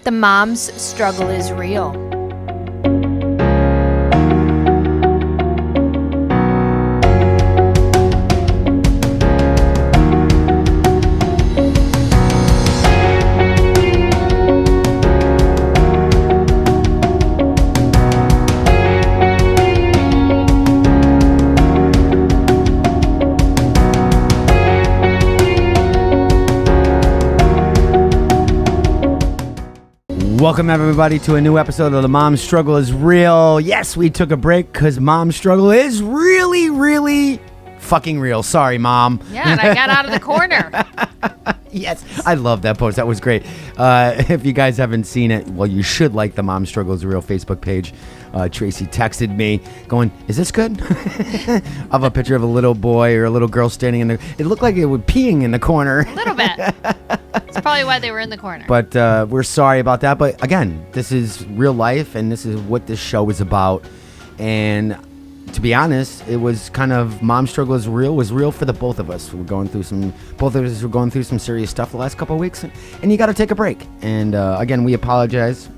The mom's struggle is real. Welcome everybody to a new episode of The Mom's Struggle is Real. Yes, we took a break because Mom's Struggle is really, really fucking real. Sorry, Mom. Yeah, and I got out of the corner. Yes, I love that post. That was great. If you guys haven't seen it, well, you should like the Mom's Struggle is Real Facebook page. Tracy texted me going, is this good? Of a picture of a little boy or a little girl standing in the... It looked like it was peeing in the corner. A little bit. That's probably why they were in the corner. But we're sorry about that. But again, this is real life, and this is what this show is about. And to be honest, it was kind of Mom's Struggle is Real was real for the both of us. Both of us were going through some serious stuff the last couple of weeks, and you got to take a break. And again, we apologize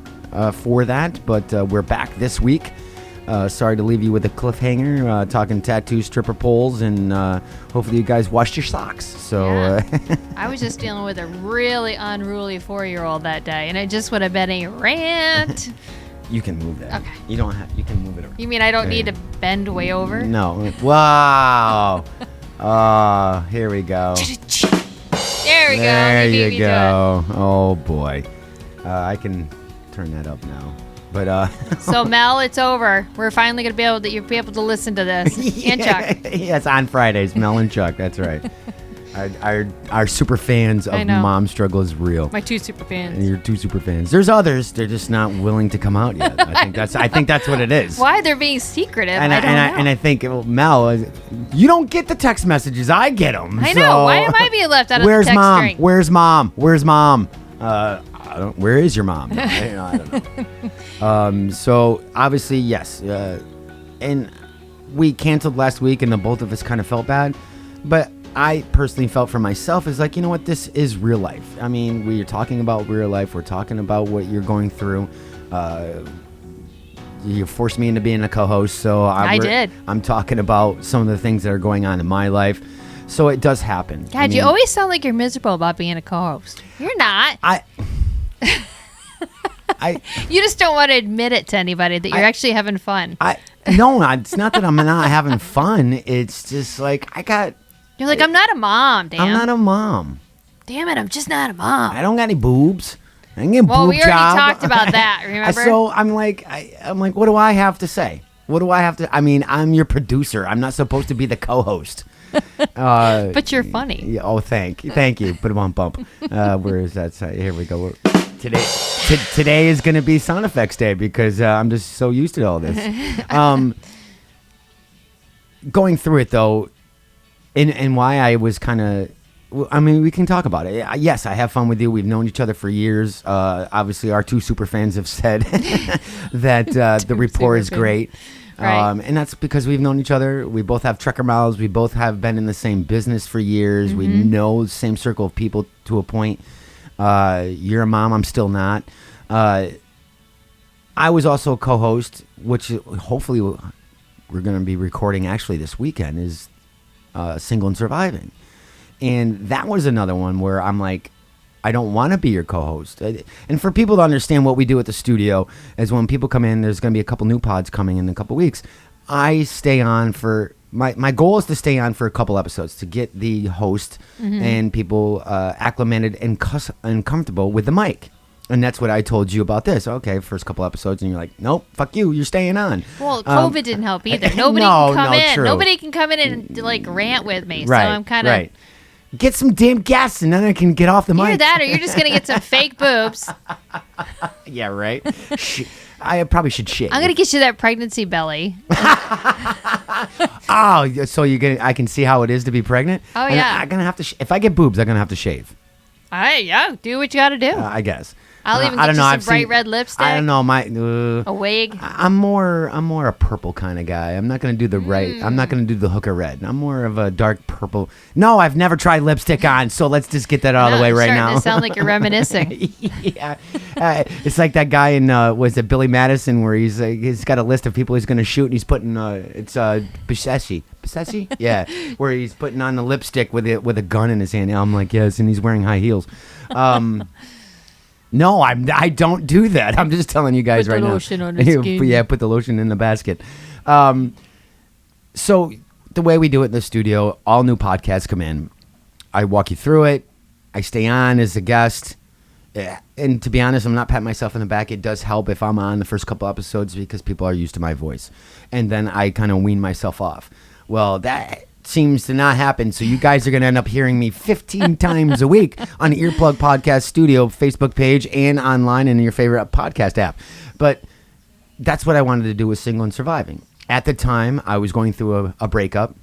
for that, but we're back this week. Sorry to leave you with a cliffhanger, talking tattoos, stripper poles, and hopefully you guys washed your socks. So yeah. I was just dealing with a really unruly 4-year-old that day, and it just would have been a rant. You can move that. Okay. You don't have. You can move it around. You mean I don't need to bend way over? No. Wow. Here we go. There we go. There you go. Oh boy. I can turn that up now. But So Mel, it's over. We're finally gonna you'll be able to listen to this. And Chuck. Yes, on Fridays, Mel and Chuck. That's right. Our super fans of Mom's Struggle is Real. My 2 super fans. And your 2 super fans. There's others. They're just not willing to come out yet. I think that's what it is. Why they're being secretive? And I don't know. And I think Mel, you don't get the text messages. I get them. I know. Why am I being left out of the text string? Where's mom? Where's mom? Where is your mom? I don't know. So obviously, yes. And we canceled last week, and the both of us kind of felt bad. But I personally felt for myself is like, you know what? This is real life. I mean, we're talking about real life. We're talking about what you're going through. You forced me into being a co-host, so I did. I'm talking about some of the things that are going on in my life. So it does happen. God, you always sound like you're miserable about being a co-host. You're not. You just don't want to admit it to anybody that you're actually having fun. No, it's not that I'm not having fun. It's just like You're like, I'm not a mom, damn. I'm not a mom. Damn it, I'm just not a mom. I don't got any boobs. I ain't getting well, boob we already job. talked about that, remember? So I'm like, what do I have to say? What do I have to? I mean, I'm your producer. I'm not supposed to be the co-host. But you're funny. Yeah, oh, thank you. Put him on bump. Where is that? Here we go. Today is going to be sound effects day because I'm just so used to all this. Going through it though, and why I was kind of. I mean, we can talk about it. Yes, I have fun with you. We've known each other for years. Obviously, our 2 super fans have said that the rapport is great. Right. And that's because we've known each other. We both have trucker mouths. We both have been in the same business for years. Mm-hmm. We know the same circle of people to a point. You're a mom. I'm still not. I was also a co-host, which hopefully we're going to be recording actually this weekend, is Single and Surviving. And that was another one where I'm like, I don't want to be your co-host. And for people to understand what we do at the studio is when people come in, there's going to be a couple new pods coming in a couple weeks. I stay on for, my goal is to stay on for a couple episodes to get the host and people acclimated and comfortable with the mic. And that's what I told you about this. Okay, first couple episodes, and you're like, nope, fuck you, you're staying on. Well, COVID didn't help either. Nobody can come in. True. Nobody can come in and like rant with me. Right, so I'm kind of... Right. Get some damn guests, and then I can get off the mic. Either that, or you're just going to get some fake boobs. Yeah, right? I probably should shave. I'm going to get you that pregnancy belly. Oh, so I can see how it is to be pregnant? Oh, yeah. I'm going to have to, if I get boobs, I'm going to have to shave. Yeah, do what you got to do. I guess. I'll even I get don't you know. some bright red lipstick. I don't know. A wig. I'm more a purple kind of guy. I'm not gonna do the I'm not gonna do the hooker red. I'm more of a dark purple. No, I've never tried lipstick on. So let's just get that out of the way right now. To sound like you're reminiscing. Yeah, it's like that guy in was it Billy Madison where he's got a list of people he's gonna shoot and he's putting it's Bisessi. Yeah, where he's putting on the lipstick with a gun in his hand. I'm like, yes, and he's wearing high heels. No, I don't do that. I'm just telling you guys right now. Put the lotion on his skin. Yeah, put the lotion in the basket. So the way we do it in the studio, all new podcasts come in. I walk you through it. I stay on as a guest. And to be honest, I'm not patting myself in the back. It does help if I'm on the first couple episodes because people are used to my voice. And then I kind of wean myself off. Well, that seems to not happen. So you guys are going to end up hearing me 15 times a week on the Earplug Podcast Studio Facebook page and online in your favorite podcast app. But that's what I wanted to do with Single and Surviving. At the time, I was going through a breakup.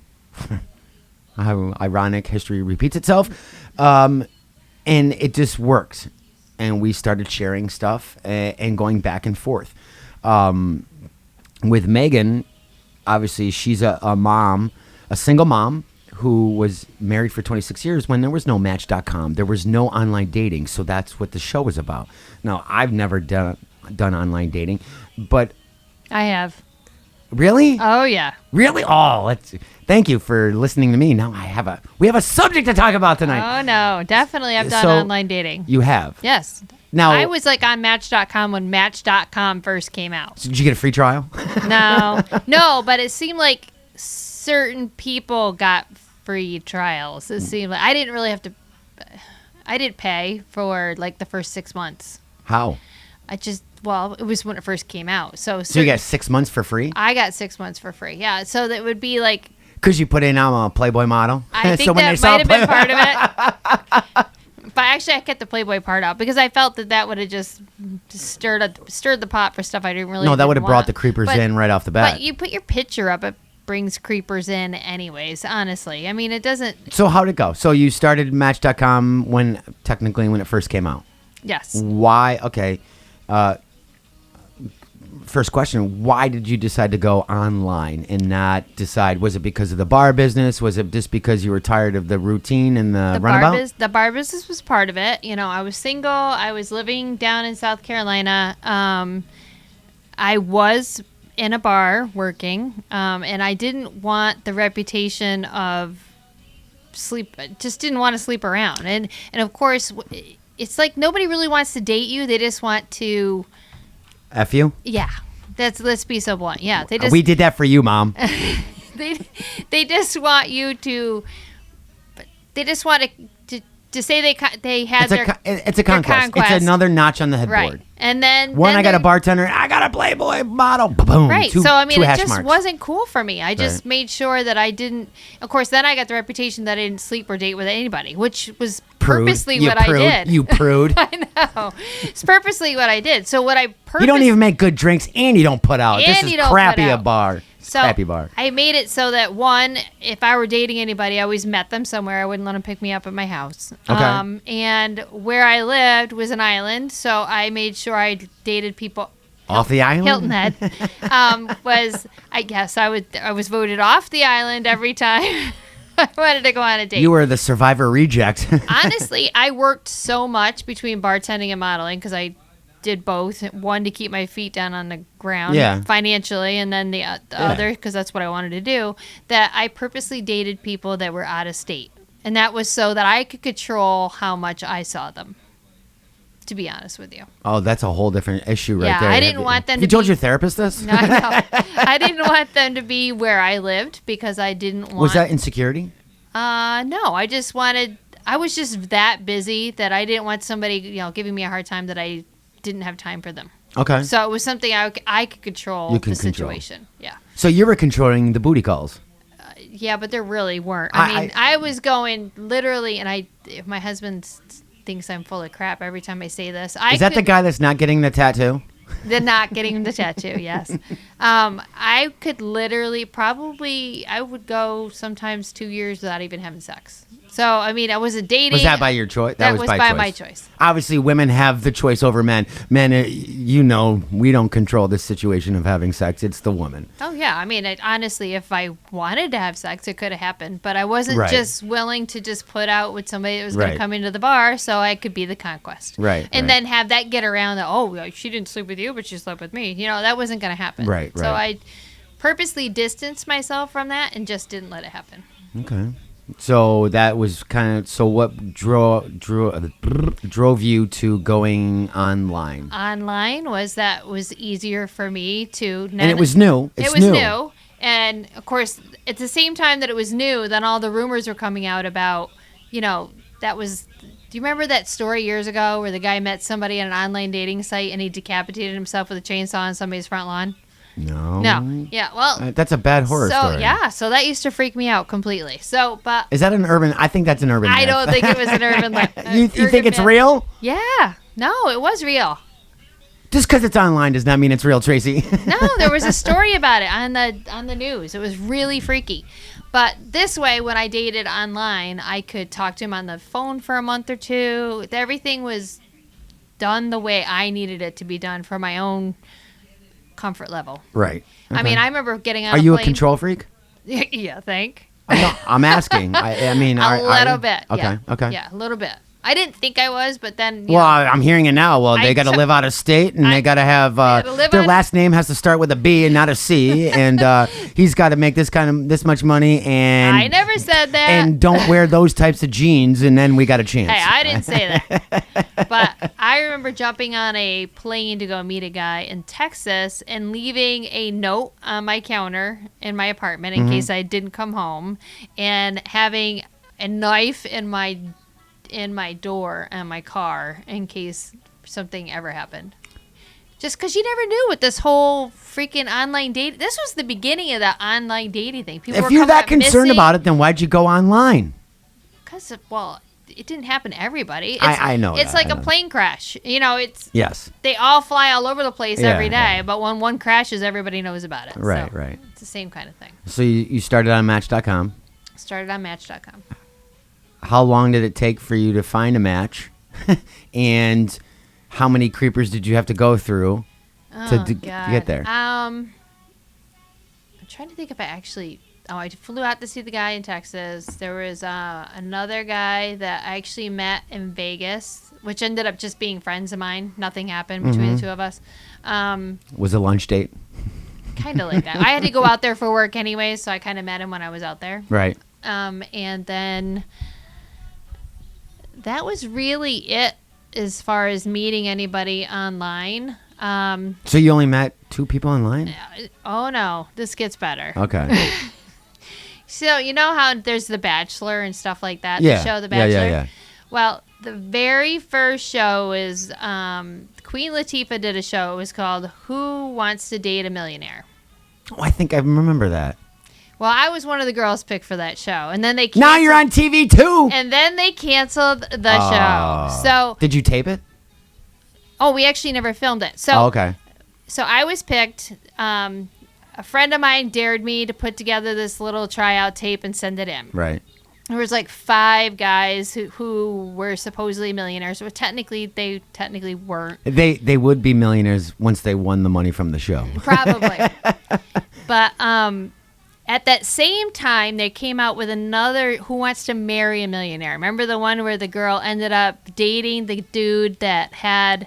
How ironic, history repeats itself. And it just worked. And we started sharing stuff and going back and forth. With Megan, obviously, she's a mom, a single mom who was married for 26 years when there was no Match.com. There was no online dating. So that's what the show was about. Now, I've never done online dating, but... I have. Really? Oh, yeah. Really? Oh, thank you for listening to me. Now we have a subject to talk about tonight. Oh, no. Definitely I've done online dating. You have? Yes. Now, I was like on Match.com when Match.com first came out. So did you get a free trial? No, but it seemed like certain people got free trials. It seemed like I didn't really have to. I didn't pay for like the first 6 months. How? It was when it first came out. So you got 6 months for free? I got 6 months for free. Yeah. So that would be like. Because you put in, I'm a Playboy model. I think that might have been part of it. But actually, I kept the Playboy part out because I felt that would have just stirred the pot for stuff I didn't really. No, that would have brought the creepers in right off the bat. But you put your picture up, it brings creepers in anyways. Honestly, I mean, it doesn't. So how'd it go? So you started Match.com when it first came out. Yes. Why? Okay. First question, why did you decide to go online and not decide, was it because of the bar business? Was it just because you were tired of the routine and the runabout? The bar business was part of it. You know, I was single. I was living down in South Carolina. I was in a bar working, and I didn't want the reputation of just didn't want to sleep around. And of course, it's like nobody really wants to date you. They just want to... F you? Yeah. Let's be so blunt. Yeah. We did that for you, Mom. they just want you to... They just want to say they had it's a conquest. It's another notch on the headboard. Right. And then... I got a bartender. I got a Playboy model. Boom. Right. So, I mean, it just wasn't cool for me. I just made sure that I didn't... Of course, then I got the reputation that I didn't sleep or date with anybody, which was purposely what I did. You prude. I know. It's purposely what I did. So what I You don't even make good drinks and you don't put out. This is crappy a bar. So crappy bar. I made it so that, one, if I were dating anybody, I always met them somewhere. I wouldn't let them pick me up at my house. Okay. And where I lived was an island, so I made sure I dated people off the island. Hilton Head I was voted off the island every time I wanted to go on a date. You were the survivor reject. Honestly, I worked so much between bartending and modeling because I did both. One, to keep my feet down on the ground financially, and then the other because that's what I wanted to do, that I purposely dated people that were out of state. And that was so that I could control how much I saw them, to be honest with you. Oh, that's a whole different issue right there. I didn't want them to You told your therapist this? No, I know. I didn't want them to be where I lived because I didn't want... Was that insecurity? No, I was just that busy that I didn't want somebody, giving me a hard time that I didn't have time for them. Okay. So it was something I could control the situation. Yeah. So you were controlling the booty calls. Yeah, but there really weren't. I was going literally, and if my husband thinks I'm full of crap every time I say this. Is that the guy that's not getting the tattoo? The not getting the tattoo, yes. I could literally I would go sometimes 2 years without even having sex. So, I mean, I wasn't dating. Was that by your choice? That was by my choice. Obviously, women have the choice over men. Men, we don't control this situation of having sex. It's the woman. Oh, yeah. I mean, honestly, if I wanted to have sex, it could have happened. But I wasn't just willing to just put out with somebody that was going to come into the bar so I could be the conquest. Right. And then have that get around that, oh, she didn't sleep with you, but she slept with me. That wasn't going to happen. Right. So I purposely distanced myself from that and just didn't let it happen. Okay. So that was kind of, so what drove you to going online? Online was easier for me to. And it was new. It was new. And of course, at the same time that it was new, then all the rumors were coming out about, that was. Do you remember that story years ago where the guy met somebody on an online dating site and he decapitated himself with a chainsaw on somebody's front lawn? No. Yeah. Well, that's a bad horror story. So that used to freak me out completely. So, but is that an urban? I think that's an urban myth. I don't think it was an urban myth. You think it's real? Yeah. No, it was real. Just because it's online does not mean it's real, Tracy. No, there was a story about it on the news. It was really freaky. But this way, when I dated online, I could talk to him on the phone for a month or two. Everything was done the way I needed it to be done for my own comfort level. Right. Okay. I mean, I remember getting on Are a you plane. a control freak? Yeah, think. I'm asking. I mean, a little bit. Okay. Yeah. Okay. Yeah, a little bit. I didn't think I was, but then. I'm hearing it now. Well, they got to live out of state, and they got to have their last name has to start with a B and not a C, and he's got to make this much money. And I never said that. And don't wear those types of jeans, and then we got a chance. Hey, I didn't say that. But I remember jumping on a plane to go meet a guy in Texas and leaving a note on my counter in my apartment in case I didn't come home, and having a knife in my door on my car in case something ever happened. Just because you never knew with this whole freaking online date. This was the beginning of that online dating thing. People if you're that concerned about it, then why'd you go online? Because, it didn't happen to everybody. I know. It's like a plane crash. It's yes. They all fly all over the place every day, but when one crashes, everybody knows about it. Right, so right. It's the same kind of thing. So you started on Match.com. Started on Match.com. How long did it take for you to find a match? And how many creepers did you have to go through to get there? I'm trying to think if I flew out to see the guy in Texas. There was another guy that I actually met in Vegas, which ended up just being friends of mine. Nothing happened between the two of us. Was a lunch date? Kind of like that. I had to go out there for work anyway, so I kind of met him when I was out there. Right. And then that was really it as far as meeting anybody online. So you only met 2 people online? Oh, no. This gets better. Okay. So, you know how there's The Bachelor and stuff like that? Yeah. The show The Bachelor? Yeah. Well, the very first show is Queen Latifah did a show. It was called Who Wants to Date a Millionaire? Oh, I think I remember that. Well, I was one of the girls picked for that show. And then they now you're on TV too. And then they canceled the show. So did you tape it? Oh, we actually never filmed it. So okay. So I was picked. A friend of mine dared me to put together this little tryout tape and send it in. Right. There was like 5 guys who were supposedly millionaires, but they technically weren't. They would be millionaires once they won the money from the show. Probably. But at that same time, they came out with another Who Wants to Marry a Millionaire. Remember the one where the girl ended up dating the dude that had...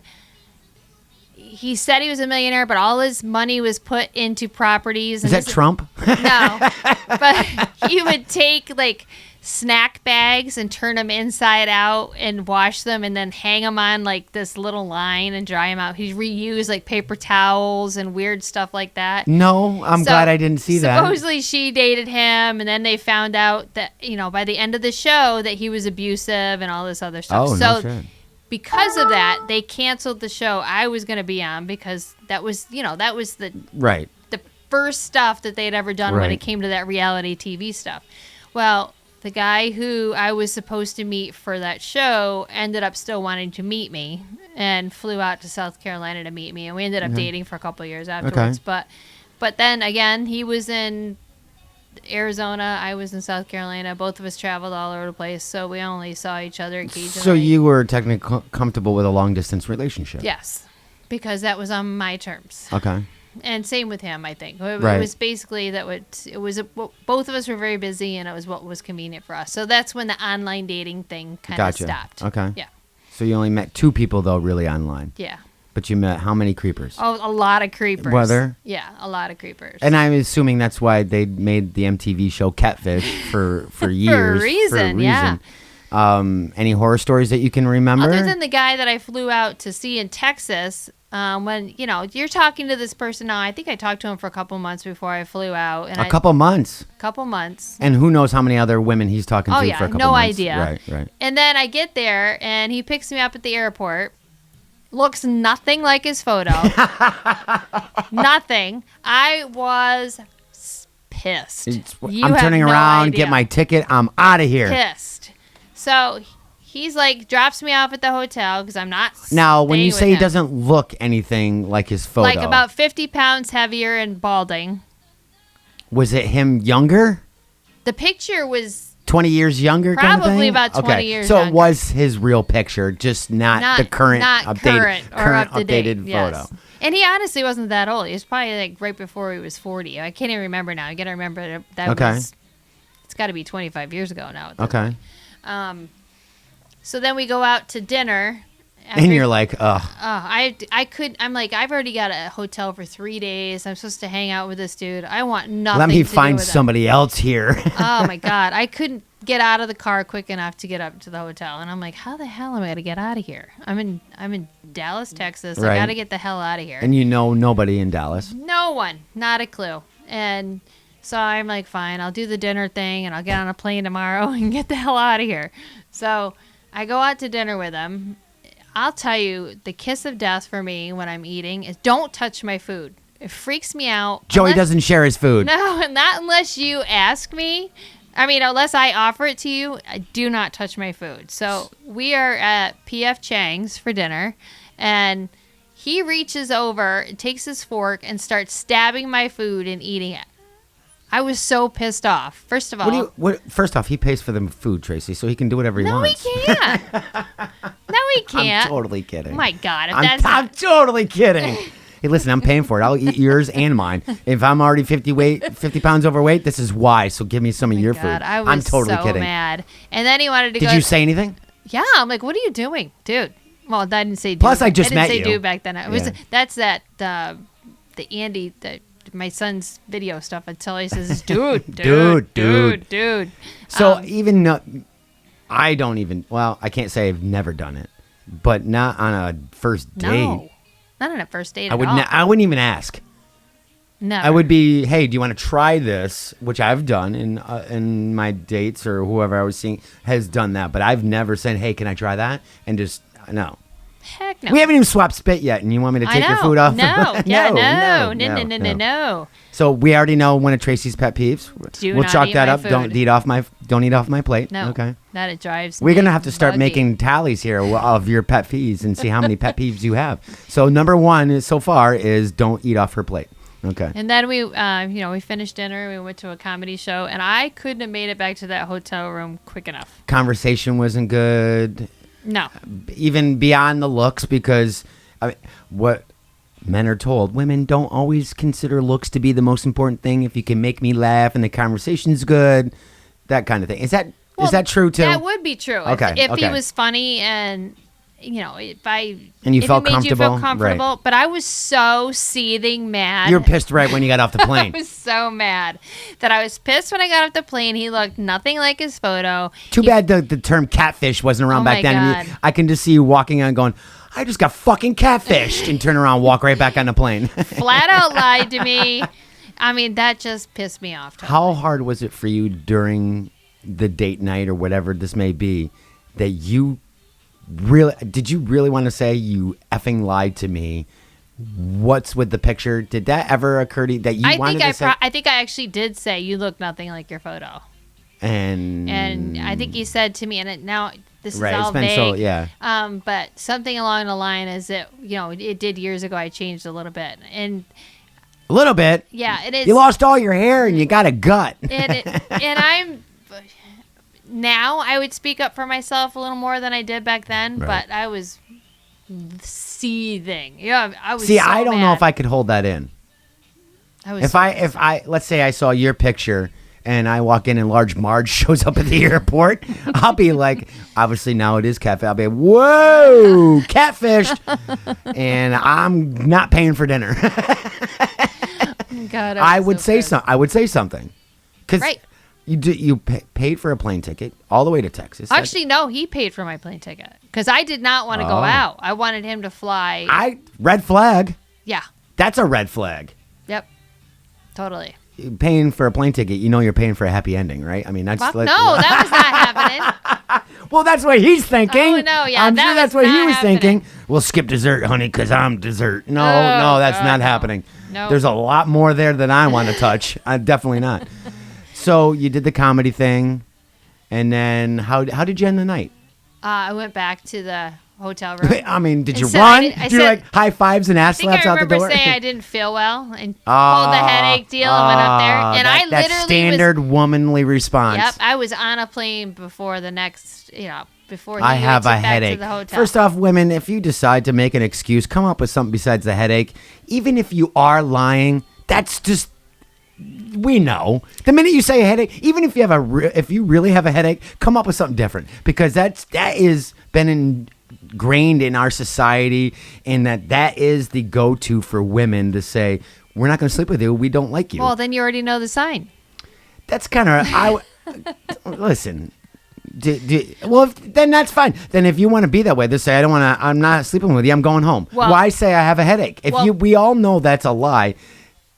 He said he was a millionaire, but all his money was put into properties. Is that Trump? No. But he would take, like, snack bags and turn them inside out and wash them and then hang them on, like, this little line and dry them out. He reused, like, paper towels and weird stuff like that. No, I'm glad I didn't see that. Supposedly she dated him, and then they found out that, by the end of the show that he was abusive and all this other stuff. Oh, no shit. Because of that, they canceled the show I was going to be on because that was the right. the first stuff that they'd ever done when it came to that reality TV stuff. Well, the guy who I was supposed to meet for that show ended up still wanting to meet me and flew out to South Carolina to meet me, and we ended up dating for a couple of years afterwards. Okay. But then again, he was in Arizona. I was in South Carolina. Both of us traveled all over the place, so we only saw each other occasionally. So you were technically comfortable with a long distance relationship? Yes, because that was on my terms. Okay. And same with him, I think. It Right. was basically both of us were very busy, and it was what was convenient for us. So that's when the online dating thing kind of Gotcha. stopped. Okay. Yeah. So you only met 2 people, though, really online. Yeah. But you met how many creepers? Oh, a lot of creepers. Were there? Yeah, a lot of creepers. And I'm assuming that's why they made the MTV show Catfish for years. For a reason, yeah. Any horror stories that you can remember? Other than the guy that I flew out to see in Texas, when, you're talking to this person now, I think I talked to him for a couple months before I flew out. And couple months. Couple months. And who knows how many other women he's talking to for a couple no months. idea. Right. And then I get there, and he picks me up at the airport. Looks nothing like his photo. Nothing. I was pissed. I'm turning around, get my ticket. I'm out of here. Pissed. So he's like, drops me off at the hotel because I'm not. Now, when you staying say with he him. doesn't look anything like his photo, Like about 50 pounds heavier and balding. was it him younger? The picture was 20 years younger kind of thing? Probably about 20 okay. years So younger. it was his real picture, just not the current not updated, current or up to date. updated Yes. photo. And he honestly wasn't that old. He was probably like right before he was 40. I can't even remember now. I got to remember that Okay. was. It's got to be 25 years ago now. Okay. So then we go out to dinner. And you're like, ugh. I'm like, I've already got a hotel for 3 days. I'm supposed to hang out with this dude. I want nothing. Let me to do find with him. somebody else here. Oh my God. I couldn't get out of the car quick enough to get up to the hotel. And I'm like, how the hell am I going to get out of here? I'm in Dallas, Texas. Right. I got to get the hell out of here. And you know nobody in Dallas. No one. Not a clue. And so I'm like, fine, I'll do the dinner thing and I'll get on a plane tomorrow and get the hell out of here. So I go out to dinner with him. I'll tell you, the kiss of death for me when I'm eating is don't touch my food. It freaks me out. Joey doesn't share his food. No, not unless you ask me. I mean, unless I offer it to you, I do not touch my food. So we are at P.F. Chang's for dinner, and he reaches over, takes his fork, and starts stabbing my food and eating it. I was so pissed off. First of all, First off, he pays for the food, Tracy, so he can do whatever he no, wants. he can't. No, he can't. I'm totally kidding. My God, if I'm totally kidding. Hey, listen, I'm paying for it. I'll eat yours and mine. If I'm already 50 pounds overweight, this is why. So give me some of your God, food. I was I'm totally so kidding. mad. And then he wanted to go. Did you say anything? Yeah, I'm like, what are you doing, dude? Well, I didn't say dude. Plus, I just met didn't say you. dude back then. It was Yeah. that's that the Andy my son's video stuff until he says dude. So I don't even. Well, I can't say I've never done it, but not on a first date. No, not on a first date. I would. At all. I wouldn't even ask. Never. I would be, hey, do you want to try this? Which I've done in my dates, or whoever I was seeing has done that. But I've never said, hey, can I try that? And just no. Heck no. We haven't even swapped spit yet, and you want me to take your food off? No, no. So we already know one of Tracy's pet peeves. Do We'll not chalk eat that my up. food. Don't eat off my plate. No. Okay. That it drives. We're me gonna have to start buggy. making tallies here of your pet peeves and see how many pet peeves you have. So number one is so far is don't eat off her plate. Okay. And then we finished dinner. We went to a comedy show, and I couldn't have made it back to that hotel room quick enough. Conversation wasn't good. No. Even beyond the looks, because what men are told, women don't always consider looks to be the most important thing. If you can make me laugh and the conversation's good, that kind of thing. Is that true too? That would be true. Okay. If he was funny and if you felt it made you feel comfortable, comfortable. right. But I was so seething mad. You were pissed right when you got off the plane. I was so mad that I was pissed when I got off the plane. He looked nothing like his photo. Too bad the term catfish wasn't around Oh back my then. God. I can just see you walking on going, I just got fucking catfished, and turn around, walk right back on the plane. Flat out lied to me. I mean, that just pissed me off. Totally. How hard was it for you during the date night or whatever this may be that did you really want to say you effing lied to me? What's with the picture? Did that ever occur to you that you wanted to say? I think I actually did say you look nothing like your photo. And I think you said to me, now this is right, all it's been vague. so yeah. But something along the line is that it did years ago. I changed a little bit, and A little bit. Yeah, it is. You lost all your hair and you got a gut. And now I would speak up for myself a little more than I did back then, Right. but I was seething. Yeah, I was. See, so I don't know mad. if I could hold that in. If I let's say I saw your picture and I walk in and large Marge shows up at the airport, I'll be like, obviously now it is catfish. I'll be, whoa, catfished, and I'm not paying for dinner. God, I would say something, because Right. you paid for a plane ticket all the way to Texas. Actually, no, he paid for my plane ticket because I did not want to go out. I wanted him to fly. Red flag. Yeah. That's a red flag. Yep. Totally. Paying for a plane ticket, you're paying for a happy ending, right? I mean, that's Fuck no, that was not happening. Well, that's what he's thinking. Oh, no, yeah, I'm that sure that's was what he not was happening. thinking. We'll skip dessert, honey, because I'm dessert. No, Oh, that's God, not no. happening. No. There's a lot more there than I want to touch. Definitely not. So you did the comedy thing, and then how did you end the night? I went back to the hotel room. I mean, did you said- run? I Did you said- like high fives and ass I think slaps I out the remember door? saying I didn't feel well and pulled the headache deal and went up there. And I literally that standard womanly response. Yep, I was on a plane before the next, before he I have took a back headache. to the hotel. First off, women, if you decide to make an excuse, come up with something besides the headache. Even if you are lying, that's just, we know. The minute you say a headache, even if you have if you really have a headache, come up with something different, because that is been ingrained in our society, and that is the go-to for women to say, we're not going to sleep with you. We don't like you. Well, then you already know the sign. That's kind of listen. Then that's fine. Then if you want to be that way, just say, I'm not sleeping with you. I'm going home. Well- Why say I have a headache? We all know that's a lie.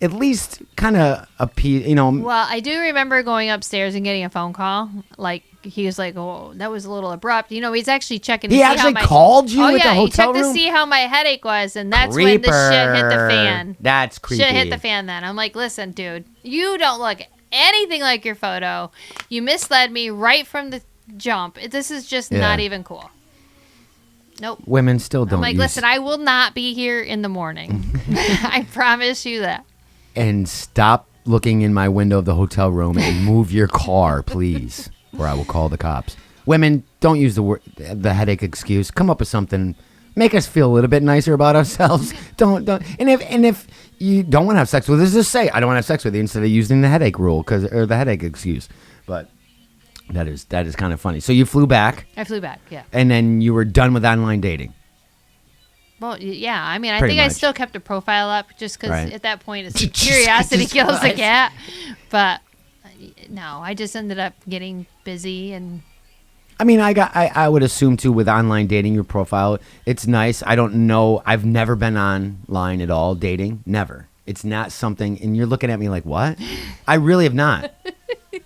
At least kind of appease, Well, I do remember going upstairs and getting a phone call. Like, he was like, "Oh, that was a little abrupt." He's actually checking to He see how actually my called you Oh at yeah, the he hotel checked room? to see how my headache was, and that's when the shit hit the fan. That's creepy. Shit hit the fan then. I'm like, "Listen, dude, you don't look anything like your photo. You misled me right from the jump. This is just not even cool." Nope. Women still don't I'm like, use, "Listen, I will not be here in the morning. I promise you that." and stop looking in my window of the hotel room and move your car, please, or I will call the cops. Women, don't use the headache excuse. Come up with something. Make us feel a little bit nicer about ourselves. Don't. And if you don't want to have sex with us, just say, I don't want to have sex with you, instead of using the headache rule or the headache excuse. But that is kind of funny. So you flew back, I flew back, yeah. and then you were done with online dating. Well, yeah. I mean, I Pretty think I much. still kept a profile up just because Right. at that point, it's Jesus curiosity kills the Christ. cat. But no, I just ended up getting busy and I mean, I would assume too, with online dating, your profile, it's nice. I don't know. I've never been online at all dating. Never. It's not something, and you're looking at me like, what? I really have not.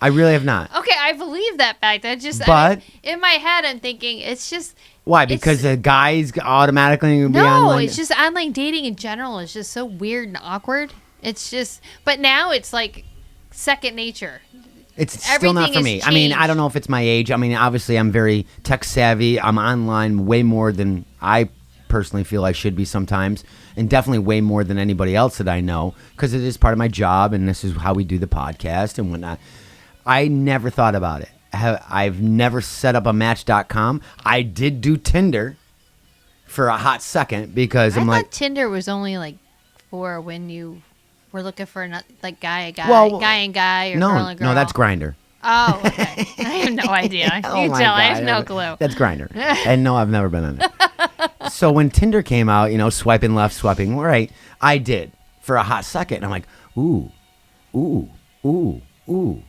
okay, I believe that fact. But- in my head, I'm thinking it's just Why? Because the guys automatically be no. online? It's just online dating in general is just so weird and awkward. It's just, but now it's like second nature. It's still not for everything me. has I mean, I changed. don't know if it's my age. I mean, obviously, I'm very tech savvy. I'm online way more than I personally feel I should be sometimes, and definitely way more than anybody else that I know, because it is part of my job, and this is how we do the podcast and whatnot. I never thought about it. I've never set up a Match.com. I did do Tinder for a hot second, because I I'm thought like, Tinder was only like for when you were looking for like guy and guy, Well, guy and guy, or girl and girl. no, that's Grindr. Oh, okay. I have no idea. You Oh can my tell. I have God. no clue. That's Grindr. And no, I've never been on it. So when Tinder came out, swiping left, swiping right, I did for a hot second. And I'm like, ooh, ooh, ooh, ooh.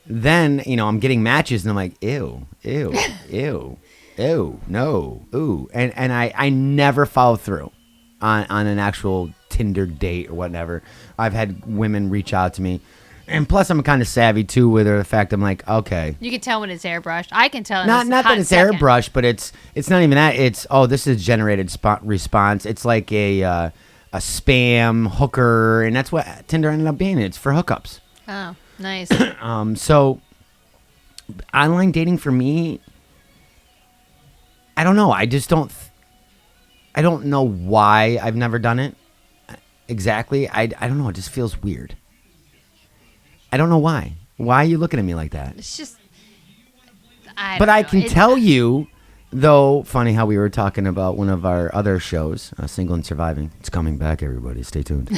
Then, I'm getting matches, and I'm like, ew, ew, ew, ew, no, ooh. And I never followed through on an actual Tinder date or whatever. I've had women reach out to me. And plus, I'm kind of savvy, too, with the fact I'm like, okay. You can tell when it's airbrushed. I can tell. In Not a that hot it's second. airbrushed, but it's not even that. It's, this is generated response. It's like a spam hooker, and that's what Tinder ended up being. It's for hookups. Oh, nice. So online dating for me, I don't know. I just don't. I don't know why I've never done it. exactly. I don't know. It just feels weird. I don't know why. Why are you looking at me like that? It's just, But I can tell you, though, funny how we were talking about one of our other shows, Single and Surviving. It's coming back, everybody. Stay tuned.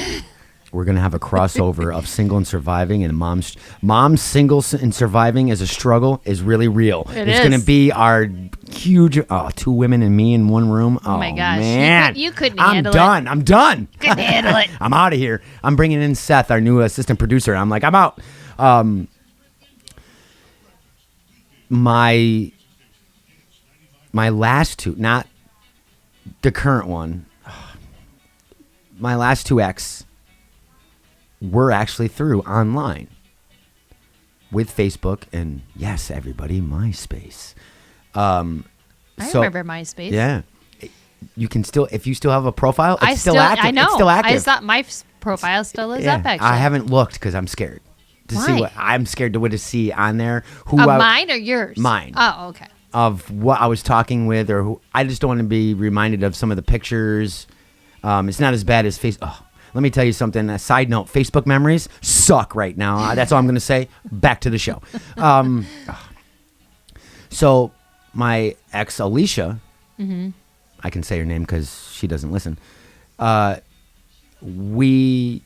We're going to have a crossover of Single and Surviving, and mom's Single and Surviving as a struggle is really real. It's going to be our huge, 2 women and me in one room. Oh, my gosh. Man. You couldn't handle it. I'm done. Couldn't handle it. I'm out of here. I'm bringing in Seth, our new assistant producer. I'm like, I'm out. My last 2, not the current one, my last 2 ex were actually through online with Facebook and, yes, everybody, MySpace. I remember MySpace. Yeah. You can still, if you still have a profile, it's still active. I know. It's still active. I thought my profile still is up, actually. I haven't looked because I'm scared. Why? I'm scared to see on there. Mine or yours? Mine. Oh, okay. Of what I was talking with, or who I just don't want to be reminded of some of the pictures. It's not as bad as Facebook. Oh, let me tell you something. A side note: Facebook memories suck right now. That's all I'm going to say. Back to the show. So my ex Alicia, I can say her name because she doesn't listen. We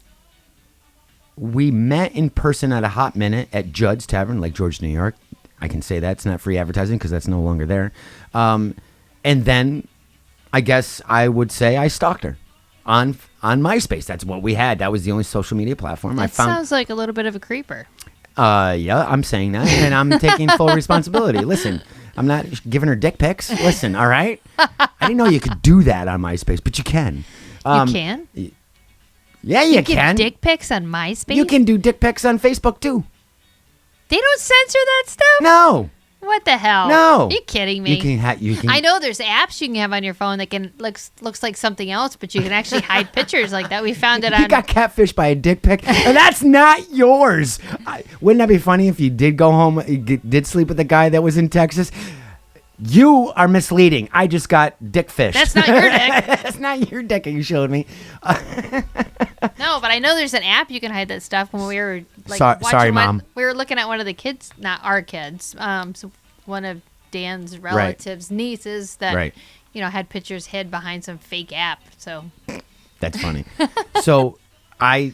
met in person at a hot minute at Judd's Tavern, Lake George, New York. I can say that. It's not free advertising because that's no longer there. And then I guess I would say I stalked her on MySpace. That's what we had. That was the only social media platform. That sounds like a little bit of a creeper. Yeah, I'm saying that, and I'm taking full responsibility. Listen, I'm not giving her dick pics. Listen, all right? I didn't know you could do that on MySpace, but you can. You can? Yeah, you can. Get dick pics on MySpace? You can do dick pics on Facebook, too. They don't censor that stuff? No. What the hell? No. Are you kidding me? You can. I know there's apps you can have on your phone that can looks like something else, but you can actually hide pictures like that. We found it on. You got catfished by a dick pic, and that's not yours. Wouldn't that be funny if you did go home, did sleep with a guy that was in Texas? You are misleading. I just got dick fished. That's not your dick. That's not your dick that you showed me. No, but I know there's an app you can hide that stuff. When we were sorry, Mom. We were looking at one of the kids, not our kids. So one of Dan's relatives' nieces that had pictures hid behind some fake app. So that's funny. So I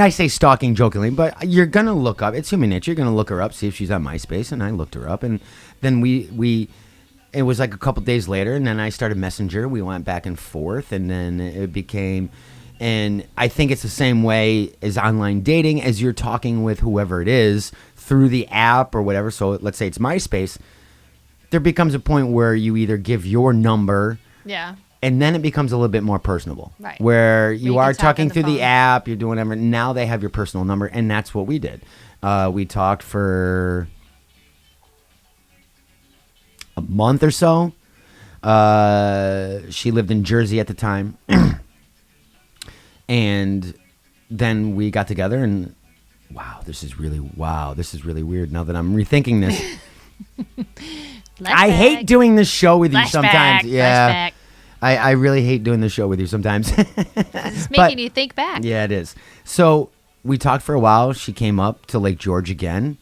say stalking jokingly, but you're gonna look up. It's human nature. You're gonna look her up, see if she's on MySpace, and I looked her up, and then we. It was like a couple days later, and then I started Messenger. We went back and forth, and then it became, and I think it's the same way as online dating, as you're talking with whoever it is through the app or whatever. So let's say it's MySpace. There becomes a point where you either give your number, and then it becomes a little bit more personable, right? Where you are talking through phone. the app, you're doing whatever. Now they have your personal number, and that's what we did. We talked for a month or so. She lived in Jersey at the time. And then we got together, and this is really weird now that I'm rethinking this. I hate doing this show with you sometimes. Yeah. I really hate doing this show with you sometimes. It's making you think back. Yeah, it is. So we talked for a while. She came up to Lake George again,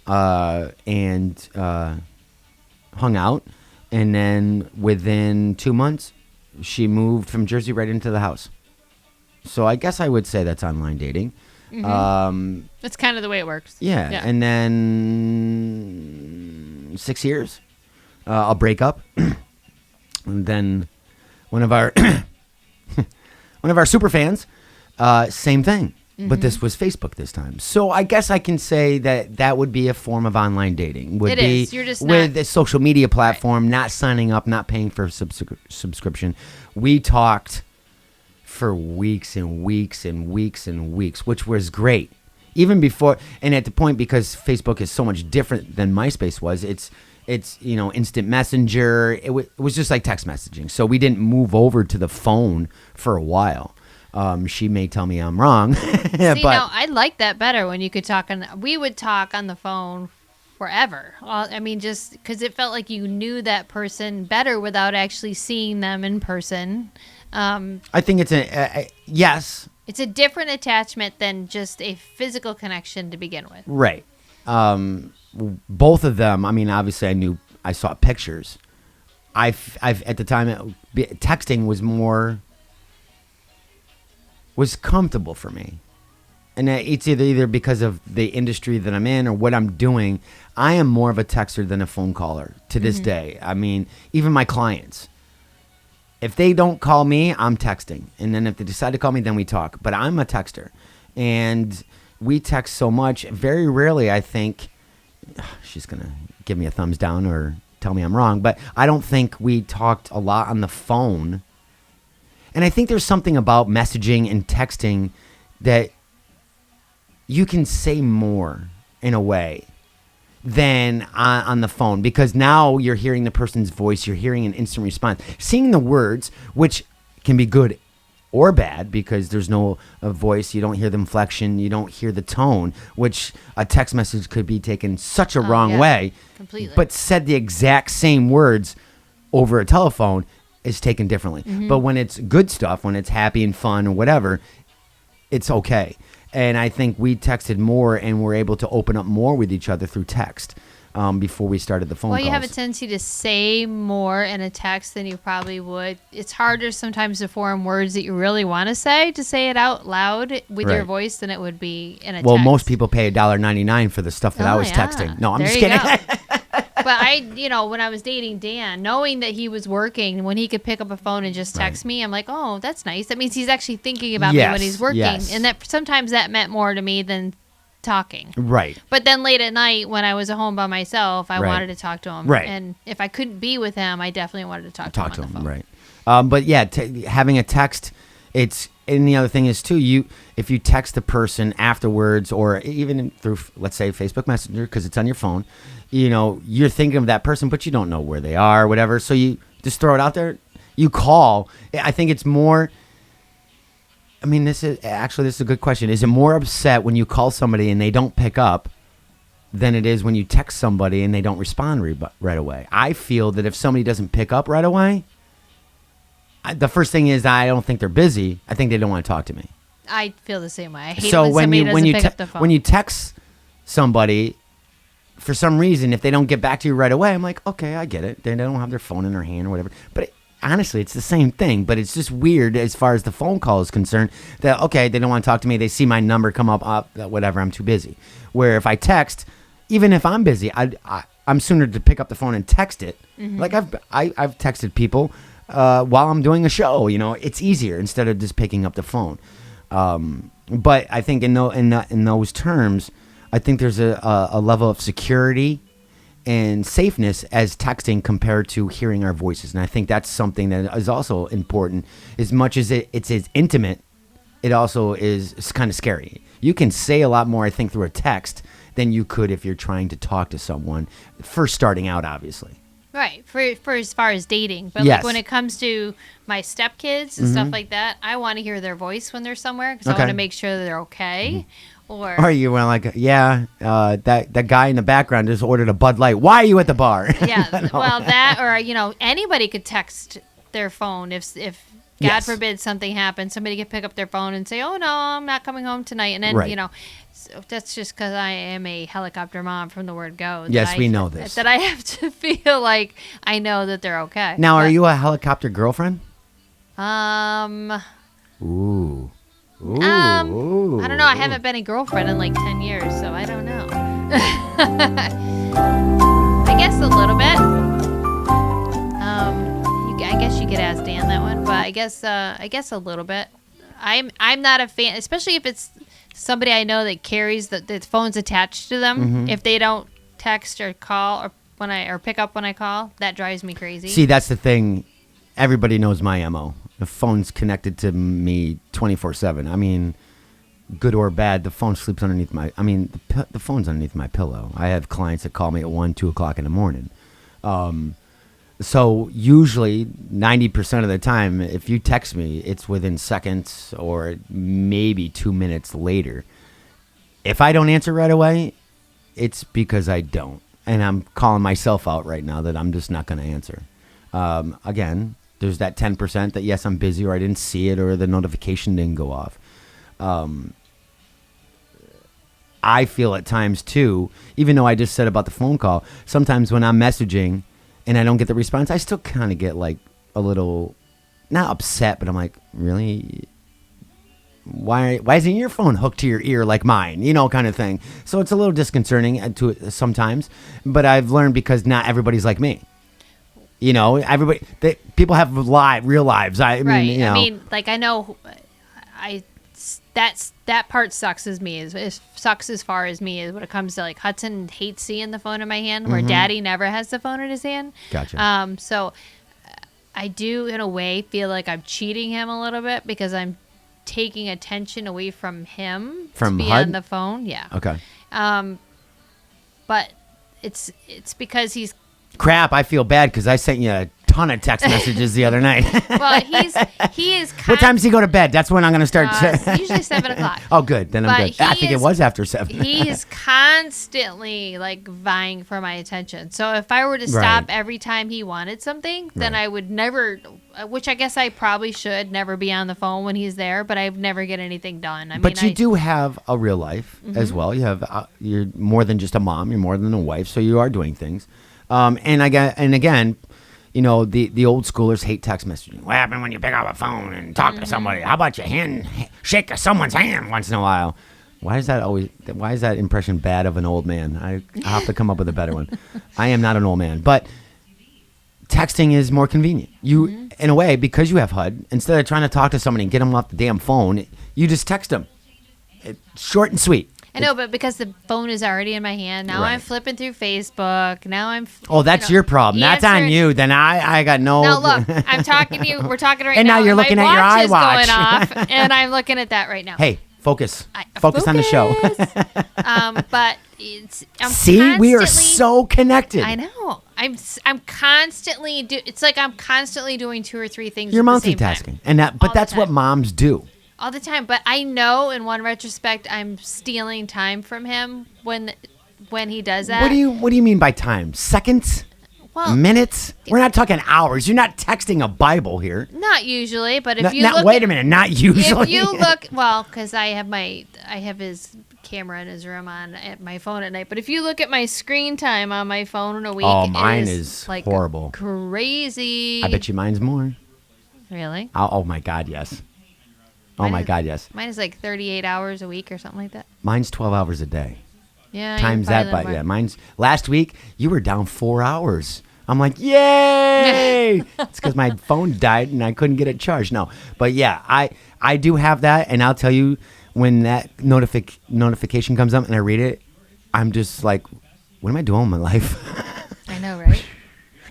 and hung out, and then within 2 months she moved from Jersey right into the house. So I guess I would say that's online dating. That's kind of the way it works. Yeah. And then 6 years, I'll break up. And then one of our super fans, same thing. But this was Facebook this time. So I guess I can say that would be a form of online dating. It is. You're just with a social media platform, not signing up, not paying for a subscription. We talked for weeks and weeks and weeks and weeks, which was great. Even before, and at the point, because Facebook is so much different than MySpace was, it's instant messenger. It was just like text messaging. So we didn't move over to the phone for a while. She may tell me I'm wrong. See, now I like that better when you could talk we would talk on the phone forever. I mean, just because it felt like you knew that person better without actually seeing them in person. I think it's yes, It's a different attachment than just a physical connection to begin with. Right. Both of them, I mean, obviously I saw pictures. I've at the time, texting was comfortable for me. And it's either because of the industry that I'm in or what I'm doing. I am more of a texter than a phone caller to this day. I mean, even my clients, if they don't call me, I'm texting. And then if they decide to call me, then we talk. But I'm a texter. And we text so much. Very rarely, I think, she's going to give me a thumbs down or tell me I'm wrong. But I don't think we talked a lot on the phone. And I think there's something about messaging and texting that you can say more in a way than on the phone, because now you're hearing the person's voice, you're hearing an instant response, seeing the words, which can be good or bad because there's no voice, you don't hear the inflection, you don't hear the tone, which a text message could be taken such a wrong way, completely. But said the exact same words over a telephone is taken differently. But when it's good stuff, when it's happy and fun or whatever, it's okay. And I think we texted more and were able to open up more with each other through text before we started the phone calls. Well, you have a tendency to say more in a text than you probably would. It's harder sometimes to form words that you really want to say it out loud with your voice than it would be in a text. Well, most people pay $1.99 for the stuff that I was texting. No, I'm just kidding. But when I was dating Dan, knowing that he was working, when he could pick up a phone and just text me, I'm like, oh, that's nice. That means he's actually thinking about me when he's working. Yes. And that sometimes that meant more to me than talking. Right. But then late at night when I was at home by myself, I wanted to talk to him. Right. And if I couldn't be with him, I definitely wanted to talk to him on the phone. Right. But yeah, having a text, and the other thing is too, if you text the person afterwards or even through, let's say, Facebook Messenger, because it's on your phone, you're thinking of that person, but you don't know where they are or whatever. So you just throw it out there. You call. I think it's more, I mean, this is a good question. Is it more upset when you call somebody and they don't pick up than it is when you text somebody and they don't respond right away? I feel that if somebody doesn't pick up right away, the first thing is I don't think they're busy. I think they don't want to talk to me. I feel the same way. I hate so when somebody doesn't pick up the phone. When you text somebody, for some reason, if they don't get back to you right away, I'm like, okay, I get it. They don't have their phone in their hand or whatever. But honestly, it's the same thing. But it's just weird as far as the phone call is concerned that, okay, they don't want to talk to me. They see my number come up, whatever, I'm too busy. Where if I text, even if I'm busy, I'm sooner to pick up the phone and text it. Like I've texted people while I'm doing a show. It's easier instead of just picking up the phone. But I think in those terms, I think there's a level of security and safeness as texting compared to hearing our voices. And I think that's something that is also important. As much as it's as intimate, it also is kind of scary. You can say a lot more, I think, through a text than you could if you're trying to talk to someone first starting out, obviously. Right, for as far as dating. But yes. like when it comes to my stepkids and stuff like that, I want to hear their voice when they're somewhere because I want to make sure that they're okay. Or you went like, that guy in the background just ordered a Bud Light. Why are you at the bar? Yeah, well, that or, anybody could text their phone if God forbid something happens. Somebody could pick up their phone and say, oh, no, I'm not coming home tonight. And then, so that's just because I am a helicopter mom from the word go. Yes, we know this. That I have to feel like I know that they're okay. Now, are you a helicopter girlfriend? Ooh. I don't know. I haven't been a girlfriend in like 10 years, so I don't know. I guess a little bit. I guess you could ask Dan that one, but I guess a little bit. I'm not a fan, especially if it's somebody I know that carries the phone's attached to them. Mm-hmm. If they don't text or call or pick up when I call, that drives me crazy. See, that's the thing. Everybody knows my MO. The phone's connected to me 24/7. I mean, good or bad, the phone sleeps underneath the phone's underneath my pillow. I have clients that call me at 1, 2 o'clock in the morning. So usually 90% of the time, if you text me, it's within seconds or maybe 2 minutes later. If I don't answer right away, it's because I don't. And I'm calling myself out right now that I'm just not going to answer. Again, there's that 10% that, yes, I'm busy or I didn't see it or the notification didn't go off. I feel at times too, even though I just said about the phone call, sometimes when I'm messaging and I don't get the response, I still kind of get like a little, not upset, but I'm like, really? Why isn't your phone hooked to your ear like mine? Kind of thing. So it's a little disconcerting to it sometimes, but I've learned because not everybody's like me. People have real lives. I mean, like I know, that part sucks as me. Is sucks as far as me is when it comes to like Hudson hates seeing the phone in my hand, where Daddy never has the phone in his hand. Gotcha. So I do in a way feel like I'm cheating him a little bit because I'm taking attention away from him to be HUD? on the phone. Yeah. Okay. But it's because he's Crap, I feel bad because I sent you a ton of text messages the other night. well, he is. What time does he go to bed? That's when I'm going to start. Usually 7:00. Oh, good. Then I'm good. I think it was after 7. He is constantly like vying for my attention. So if I were to stop every time he wanted something, then I would never. Which I guess I probably should never be on the phone when he's there, but I never get anything done. But you do have a real life as well. You have you're more than just a mom. You're more than a wife. So you are doing things. And again, the old schoolers hate text messaging. What happened when you pick up a phone and talk to somebody? How about you shake someone's hand once in a while? Why is that impression bad of an old man? I'll have to come up with a better one. I am not an old man, but texting is more convenient. You, in a way, because you have HUD, instead of trying to talk to somebody and get them off the damn phone, you just text them. It's short and sweet. I know, but because the phone is already in my hand, now I'm flipping through Facebook. Now I'm. Oh, that's your problem. That's on you. Then I got no. Now look, I'm talking to you. We're talking right now. And now you're looking at your iWatch. Going off, and I'm looking at that right now. Hey, focus. Focus on the show. But we are so connected. I know. I'm constantly it's like I'm constantly doing 2 or 3 things. You're at the multitasking, same time. and that's what moms do. All the time, but I know in one retrospect I'm stealing time from him when he does that. What do you mean by time? Seconds? Well, minutes? We're not talking hours. You're not texting a Bible here. Not usually, but if wait a minute, not usually. If you look, because I have his camera in his room on at my phone at night. But if you look at my screen time on my phone in a week, mine is like horrible, crazy. I bet you mine's more. Really? Oh my God, yes. God, yes. Mine is like 38 hours a week or something like that. Mine's 12 hours a day. Yeah. Times that by mine's last week. You were down 4 hours. I'm like, yay! It's because my phone died and I couldn't get it charged. No, but yeah, I do have that, and I'll tell you when that notification comes up and I read it, I'm just like, what am I doing with my life? I know, right?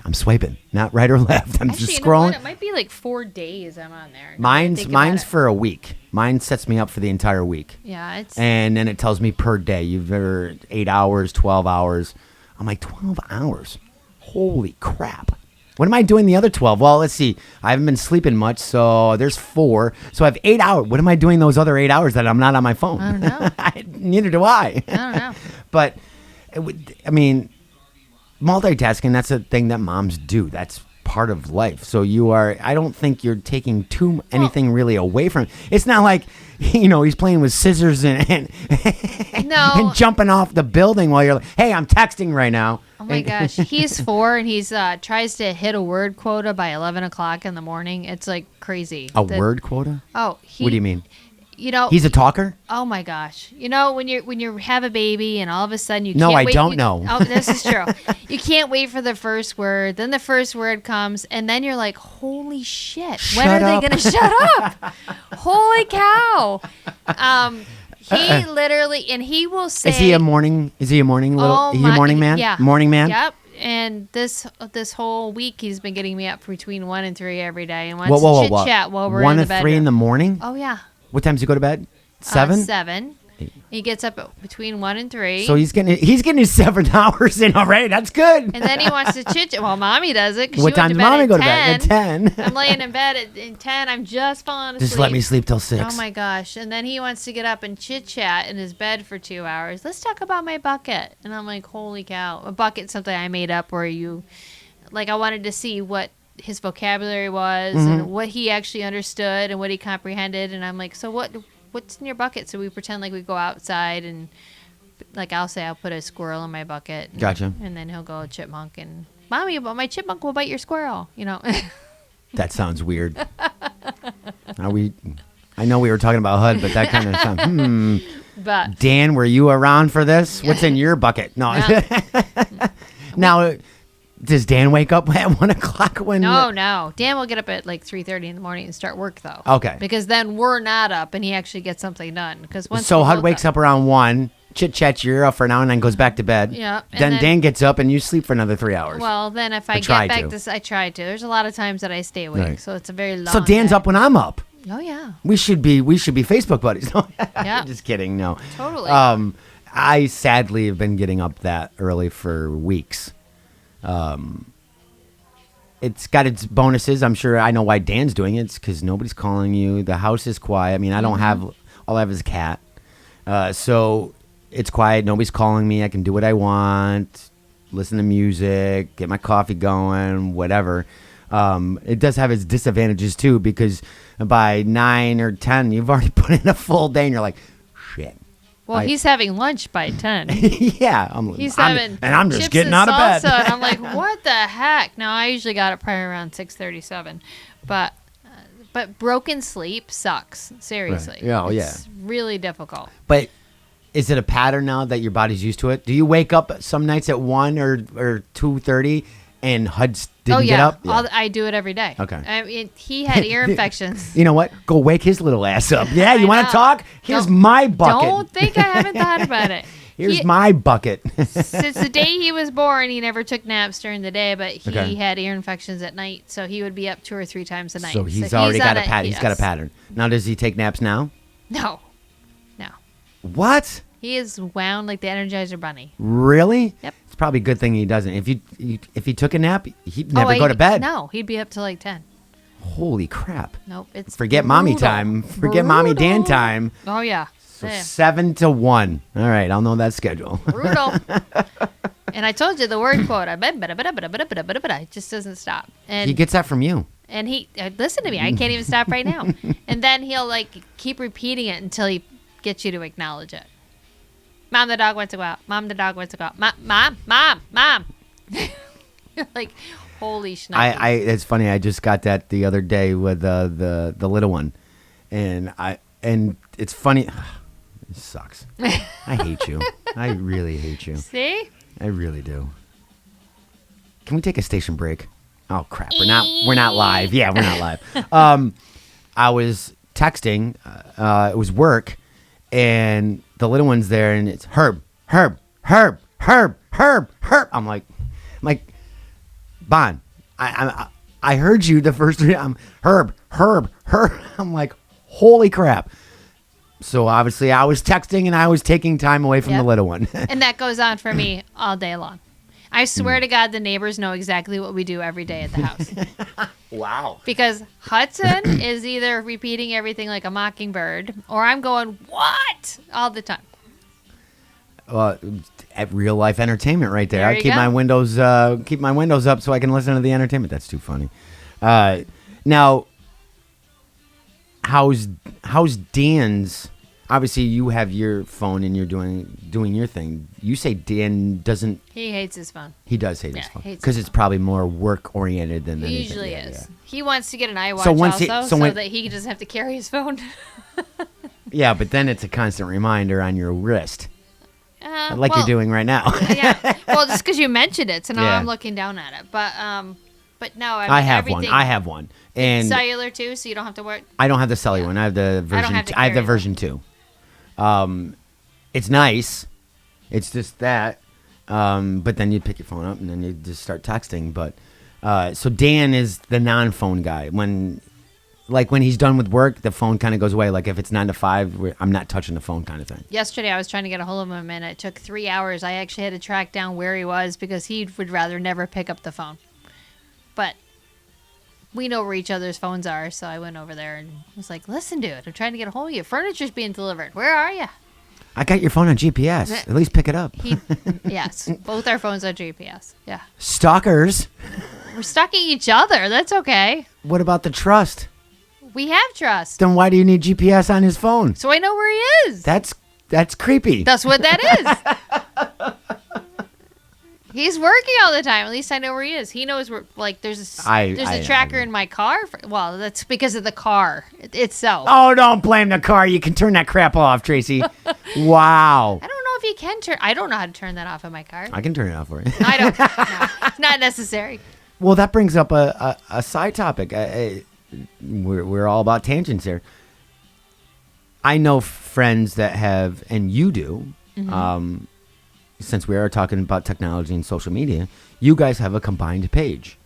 I'm swiping, not right or left. I'm just scrolling. It might be like 4 days I'm on there. Mine's for a week. Mine sets me up for the entire week. Yeah, and then it tells me per day. You've ever 8 hours, 12 hours. I'm like, 12 hours. Holy crap. What am I doing the other 12? Well, let's see. I haven't been sleeping much, so there's 4. So I have 8 hours. What am I doing those other 8 hours that I'm not on my phone? I don't know. Neither do I. I don't know. But, multitasking, that's a thing that moms do. That's part of life. So I don't think you're taking anything really away from it. It's not like, he's playing with scissors and and jumping off the building while you're like, hey, I'm texting right now. Oh my gosh. He's 4 and he's tries to hit a word quota by 11 o'clock in the morning. It's like crazy. Word quota? Oh, what do you mean? He's a talker. Oh my gosh! When you have a baby and all of a sudden you can't no, I wait, don't know. Oh, this is true. You can't wait for the first word. Then the first word comes, and then you're like, "Holy shit! When are they gonna shut up? Holy cow!" He literally, and he will say, "Is he a morning? Is he a morning little? Is he a morning man? Yeah, morning man. Yep." And this whole week, he's been getting me up between 1 and 3 every day, and wants to chit chat while we're in the bedroom. 1 and 3 in the morning. Oh yeah. What time does he go to bed? 7? 7. He gets up between 1 and 3. So he's getting his 7 hours in already. That's good. And then he wants to chit-chat. Well, Mommy does it. What time does Mommy go to bed? At 10. I'm laying in bed at 10. I'm just falling asleep. Just let me sleep till 6. Oh, my gosh. And then he wants to get up and chit-chat in his bed for 2 hours. Let's talk about my bucket. And I'm like, holy cow. A bucket's something I made up where I wanted to see what his vocabulary was and what he actually understood and what he comprehended. And I'm like, so what what's in your bucket? So we pretend like we go outside and like I'll say I'll put a squirrel in my bucket. Gotcha. And then he'll go chipmunk and Mommy, but my chipmunk will bite your squirrel. That sounds weird. I know we were talking about HUD, but that kind of sounds. But Dan, were you around for this? What's in your bucket? No. Yeah. Now, does Dan wake up at 1:00 when? No. Dan will get up at like 3:30 in the morning and start work though. Okay. Because then we're not up and he actually gets something done. So HUD wakes up around 1, chit-chats your ear up for an hour and then goes back to bed. Yeah. Then Dan gets up and you sleep for another 3 hours. Well, then if I get back I try to. There's a lot of times that I stay awake, Right. so it's a very long So Dan's day. up when I'm up. Oh yeah. We should be Facebook buddies. No, Yeah. just kidding. No. Totally. I sadly have been getting up that early for weeks. It's got its bonuses. I'm sure I know why Dan's doing it. It's because nobody's calling you. The house is quiet. I mean, I don't have, all I have is a cat. So it's quiet. Nobody's calling me. I can do what I want, listen to music, get my coffee going, whatever. It does have its disadvantages too, because by 9 or 10, you've already put in a full day and you're like, shit. Well, he's having lunch by 10. Yeah. I'm having and I'm just chips getting and out of bed. salsa, and I'm like, what the heck? No, I usually got it probably around 6:37. But broken sleep sucks. Seriously. Right. Yeah, it's really difficult. But is it a pattern now that your body's used to it? Do you wake up some nights at 1 or 2:30 and HUD didn't get up? Yeah. I do it every day. Okay. I mean, he had ear infections. You know what? Go wake his little ass up. Yeah, you I want know. to talk? Here's my bucket. Don't think I haven't thought about it. Here's my bucket. Since the day he was born, he never took naps during the day, but he Okay. had ear infections at night, so he would be up 2 or 3 times a night. So he's already got a pattern. Yes. He's got a pattern. Now, does he take naps now? No. What? He is wound like the Energizer Bunny. Really? Yep. It's probably a good thing he doesn't. If he took a nap, he'd never go to bed. No, he'd be up till like 10. Holy crap. Nope. It's Forget brutal. mommy time. Forget mommy Dan time. Oh, yeah. So Yeah. 7 to 1. All right, I'll know that schedule. Brutal. And I told you the word quota. It just doesn't stop. And He gets that from you. And he listen to me. I can't even stop right now. And then he'll like keep repeating it until he gets you to acknowledge it. Mom, the dog wants to go out. Mom, the dog wants to go out. Mom. You're like, holy schnuckles. It's funny. I just got that the other day with the little one, and it's funny. It sucks. I hate you. I really hate you. See? I really do. Can we take a station break? Oh crap! We're not live. Yeah, we're not live. I was texting. It was work, and the little one's there, and it's Herb. I'm like, Bon. I heard you the first time. Herb. I'm like, holy crap. So obviously I was texting and I was taking time away from the little one. And that goes on for me all day long. I swear to God, the neighbors know exactly what we do every day at the house. Wow. Because Hudson is either repeating everything like a mockingbird, or I'm going, what? All the time. At real life entertainment right there. There I you keep go. my windows up so I can listen to the entertainment. That's too funny. Now, how's Dan's? Obviously, you have your phone and you're doing your thing. You say Dan doesn't. He hates his phone. He does hate his Yeah, phone hates because his it's probably more work oriented than He anything. usually Yeah, is. yeah. He wants to get an iWatch So once also, when- that he doesn't have to carry his phone. Yeah, but then it's a constant reminder on your wrist, like well, you're doing right now. Yeah. Well, just because you mentioned it, so now Yeah. I'm looking down at it. But no, I, mean, I have everything, one. I have one, and cellular too, so you don't have to worry. I don't have the cellular one. I have the version. have to I have the carry version 2. It's nice. It's just that. But then you pick your phone up and then you just start texting. But so Dan is the non-phone guy. When he's done with work, the phone kind of goes away. Like if it's 9 to 5, I'm not touching the phone kind of thing. Yesterday, I was trying to get a hold of him, and it took 3 hours. I actually had to track down where he was because he would rather never pick up the phone. But we know where each other's phones are, so I went over there and was like, listen, dude, I'm trying to get a hold of you. Furniture's being delivered. Where are you? I got your phone on GPS. At least pick it up. Yes, both our phones are GPS. Yeah. Stalkers. We're stalking each other. That's okay. What about the trust? We have trust. Then why do you need GPS on his phone? So I know where he is. That's creepy. That's what that is. He's working all the time. At least I know where he is. He knows where. Like there's a tracker in my car. Well, that's because of the car itself. Oh, don't blame the car. You can turn that crap off, Tracy. Wow. I don't know if you can turn. I don't know how to turn that off in my car. I can turn it off for you. I don't. No, it's not necessary. Well, that brings up a side topic. We're all about tangents here. I know friends that have, and you do, since we are talking about technology and social media, you guys have a combined page.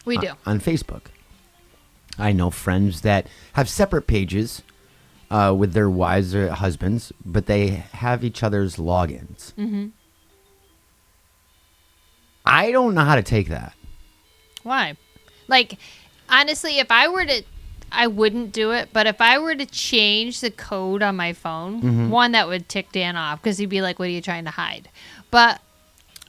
We do. On Facebook. I know friends that have separate pages with their wives or husbands, but they have each other's logins. Mm-hmm. I don't know how to take that. Why? Like, honestly, if I were to, I wouldn't do it. But if I were to change the code on my phone, one, that would tick Dan off because he'd be like, what are you trying to hide? But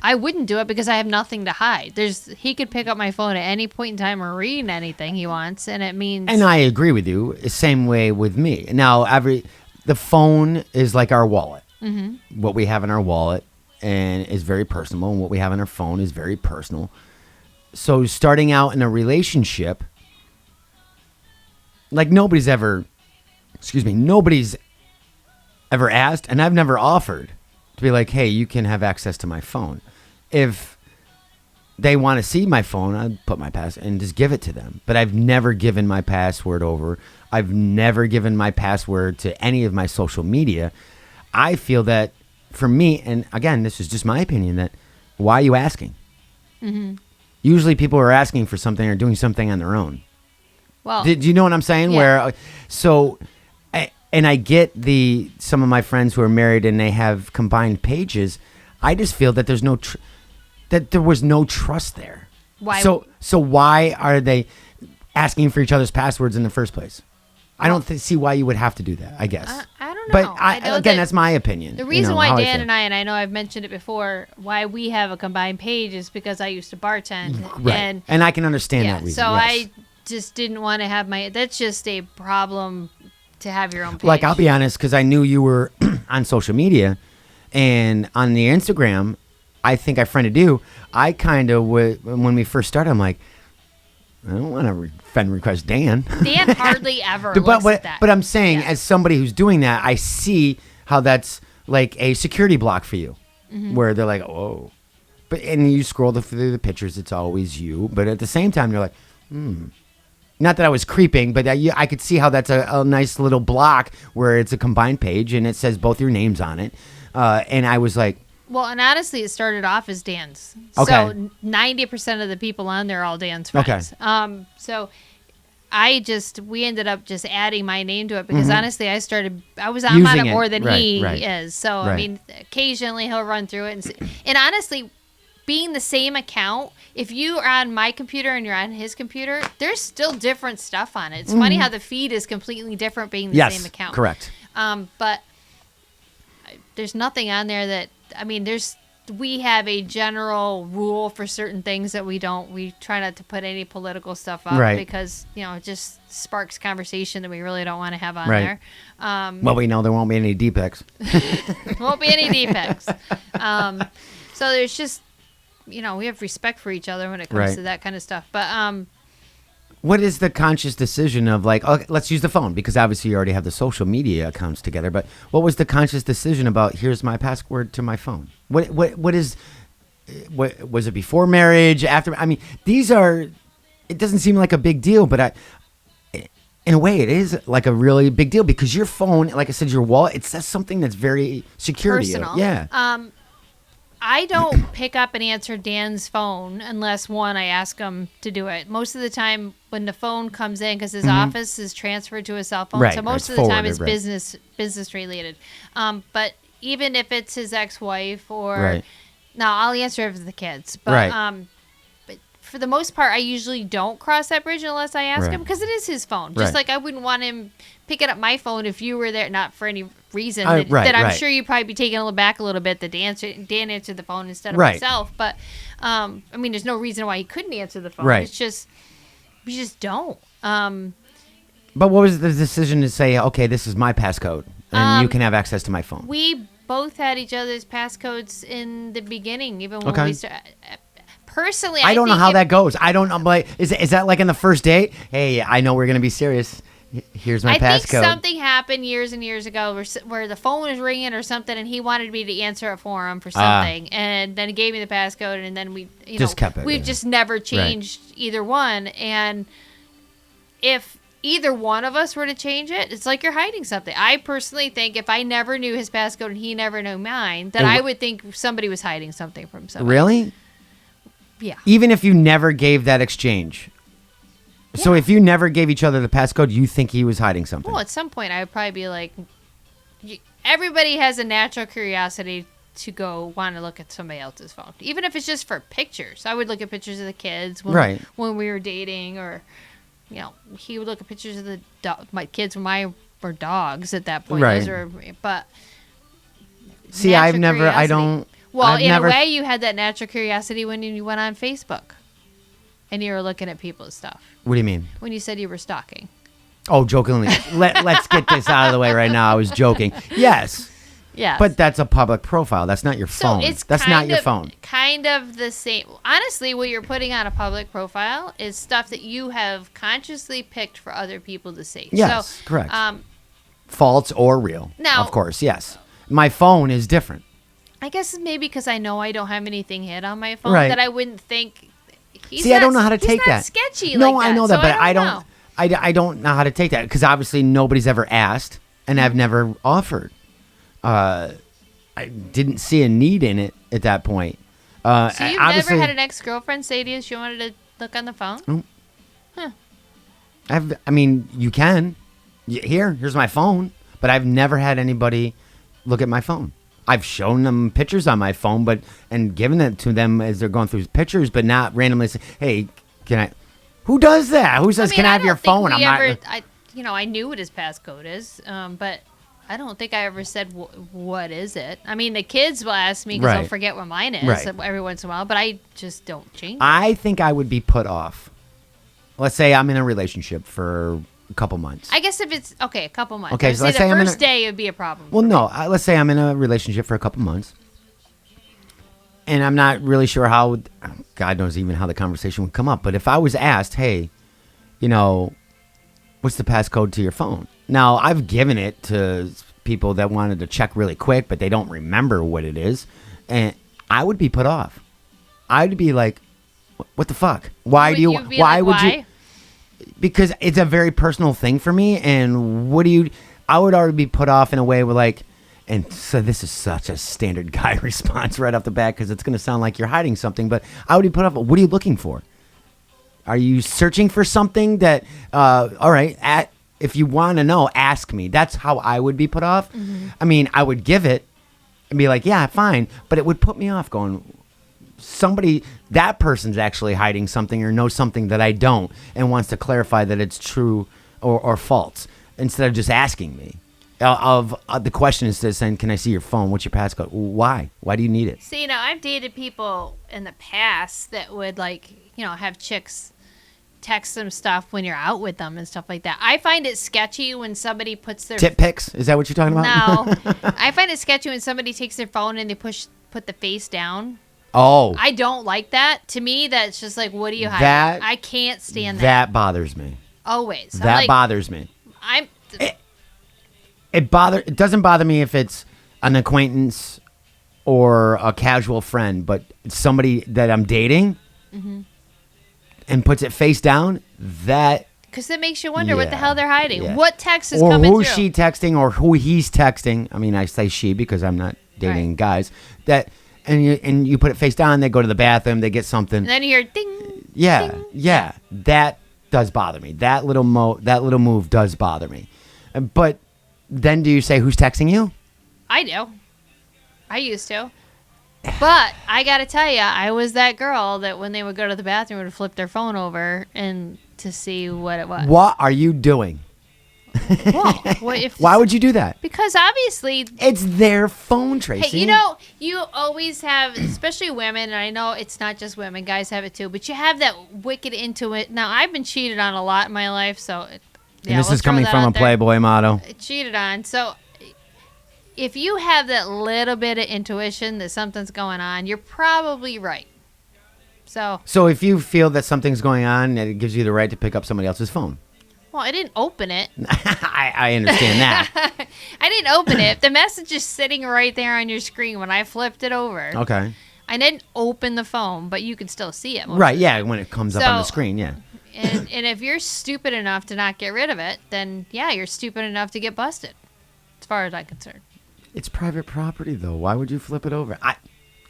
I wouldn't do it because I have nothing to hide. He could pick up my phone at any point in time or read anything he wants. And it means. And I agree with you. Same way with me. Now, the phone is like our wallet. Mm-hmm. What we have in our wallet and is very personal. And what we have on our phone is very personal. So starting out in a relationship, like nobody's ever asked, and I've never offered to be like, hey, you can have access to my phone. If they want to see my phone, I'd put my password and just give it to them. But I've never given my password over. I've never given my password to any of my social media. I feel that for me, and again, this is just my opinion, that why are you asking? Mm-hmm. Usually people are asking for something or doing something on their own. Well, do you know what I'm saying? Yeah. And I get some of my friends who are married and they have combined pages. I just feel that there's that there was no trust there. Why? So why are they asking for each other's passwords in the first place? I don't see why you would have to do that, I guess. I don't know. But that's my opinion. The reason why Dan and I know I've mentioned it before, why we have a combined page is because I used to bartend. Right. And I can understand that reason. So yes. I just didn't want to have that's just a problem to have your own page. Like, I'll be honest, because I knew you were on social media and on the Instagram, I think I friended you. I kind of, when we first started, I'm like, I don't want to friend request Dan. Dan hardly ever looks at that. But I'm saying, as somebody who's doing that, I see how that's like a security block for you, where they're like, oh. And you scroll through the pictures, it's always you. But at the same time, you're like, Not that I was creeping, but I could see how that's a nice little block where it's a combined page and it says both your names on it. And I was like, well, and honestly, it started off as Dan's. Okay. So 90% of the people on there are all Dan's friends. Okay. So we ended up just adding my name to it because honestly, I'm on it more than he is. So, I mean, occasionally he'll run through it. And honestly, being the same account, if you are on my computer and you're on his computer, there's still different stuff on it. It's funny how the feed is completely different being the same account. Correct. But there's nothing on there that, I mean, we have a general rule for certain things that we try not to put any political stuff up because, it just sparks conversation that we really don't want to have on there. Well, we know there won't be any d-pics. Won't be any d-pics. So there's just, we have respect for each other when it comes to that kind of stuff. But what is the conscious decision of like, okay, let's use the phone because obviously you already have the social media accounts together. But what was the conscious decision about? Here's my password to my phone. What was it before marriage? After? I mean, it doesn't seem like a big deal, but in a way, it is like a really big deal because your phone, like I said, your wallet, it says something that's very secure personal. To you. Yeah. I don't pick up and answer Dan's phone unless, one, I ask him to do it. Most of the time when the phone comes in, because his office is transferred to his cell phone, so most of the time it's business related. But even if it's his ex-wife or... No, I'll answer if it's the kids. But, but for the most part, I usually don't cross that bridge unless I ask him because it is his phone. Just like I wouldn't want him picking up my phone if you were there, not for any reason that I'm sure you'd probably be taken back a little bit that Dan answered the phone instead of myself. But, I mean, there's no reason why he couldn't answer the phone. It's just, we just don't. But what was the decision to say, okay, this is my passcode, and you can have access to my phone? We both had each other's passcodes in the beginning, even when Okay. we started. Personally, I don't know think how that goes. I don't know. Like, is that like in the first date? Hey, I know we're gonna be serious. Here's my I passcode. think something happened years and years ago where the phone was ringing or something, and he wanted me to answer it for him for something, and then he gave me the passcode, and then we Just kept it, We've yeah. just never changed either one, and if either one of us were to change it, it's like you're hiding something. I personally think if I never knew his passcode and he never knew mine, then I would think somebody was hiding something from somebody. Really? Yeah. Even if you never gave that exchange. So if you never gave each other the passcode, you think he was hiding something? Well, at some point, I would probably be like, everybody has a natural curiosity to go want to look at somebody else's phone, even if it's just for pictures. I would look at pictures of the kids when we were dating, or he would look at pictures of the my kids when were dogs at that point. Right. But see, I don't. Well, I've in never, a way, you had that natural curiosity when you went on Facebook, and you were looking at people's stuff. What do you mean? When you said you were stalking. Oh, jokingly. Let's get this out of the way right now. I was joking. Yes. Yeah. But that's a public profile. That's not your phone. That's not your phone. Kind of the same. Honestly, what you're putting on a public profile is stuff that you have consciously picked for other people to see. Yes, so, correct. False or real. Now, of course, yes. My phone is different. I guess maybe because I know I don't have anything hid on my phone Right. that I wouldn't think. I don't know how to take that. He's not sketchy No, like that. I know that, so but I don't know. I don't know how to take that because obviously nobody's ever asked, and I've never offered. I didn't see a need in it at that point. So you've never had an ex-girlfriend say to you she wanted to look on the phone? No. Huh. I mean, you can. Here's my phone, but I've never had anybody look at my phone. I've shown them pictures on my phone, and given it to them as they're going through pictures, but not randomly say, "Hey, can I?" Who does that? Who says, "Can I have your phone?" I knew what his passcode is, but I don't think I ever said what is it. I mean, the kids will ask me because they'll forget what mine is every once in a while, but I just don't change it. I think I would be put off. Let's say I'm in a relationship for a couple months. I guess if it's a couple months. Okay, so let's say the first day it would be a problem. Well, no. Let's say I'm in a relationship for a couple months, and I'm not really sure how. God knows even how the conversation would come up. But if I was asked, "Hey, what's the passcode to your phone?" Now I've given it to people that wanted to check really quick, but they don't remember what it is, and I would be put off. I'd be like, "What the fuck? Why do you? Why would you?" Because it's a very personal thing for me, and I would already be put off in a way where and so this is such a standard guy response right off the bat because it's going to sound like you're hiding something, but I would be put off. What are you looking for? Are you searching for something that, all right, if you want to know, ask me. That's how I would be put off. Mm-hmm. I mean, I would give it and be like, yeah, fine, but it would put me off going, that person's actually hiding something or knows something that I don't and wants to clarify that it's true or false instead of just asking me. The question is saying, can I see your phone? What's your passcode? Why? Why do you need it? See, I've dated people in the past that would have chicks text them stuff when you're out with them and stuff like that. I find it sketchy when somebody puts their d-pics. Is that what you're talking about? No. I find it sketchy when somebody takes their phone and they put the face down. Oh. I don't like that. To me, that's just like, what are you hiding? I can't stand that. That bothers me. Always. That bothers me. It doesn't bother me if it's an acquaintance or a casual friend, but somebody that I'm dating and puts it face down, because it makes you wonder what the hell they're hiding. Yeah. What text is or coming through? Or who's she texting or who he's texting. I mean, I say she because I'm not dating guys. And you put it face down, they go to the bathroom, they get something. And then you hear ding. Yeah, ding. yeah. That does bother me. That little move does bother me. But then do you say who's texting you? I do. I used to. But I got to tell you, I was that girl that when they would go to the bathroom would flip their phone over and to see what it was. What are you doing? Well, why would you do that? Because obviously it's their phone, Tracy. Hey, you always have, especially women, and I know it's not just women, guys have it too, but you have that wicked into it. Now, I've been cheated on a lot in my life, so Yeah, And this we'll is throw coming that from a out there. Playboy motto. Cheated on. So if you have that little bit of intuition that something's going on, you're probably right. So if you feel that something's going on, it gives you the right to pick up somebody else's phone. well, I didn't open it. I understand that. I didn't open it. The message is sitting right there on your screen when I flipped it over. Okay. I didn't open the phone, but you can still see it. Right, yeah, when it comes up on the screen, yeah. And if you're stupid enough to not get rid of it, then yeah, you're stupid enough to get busted, as far as I'm concerned. It's private property, though. Why would you flip it over?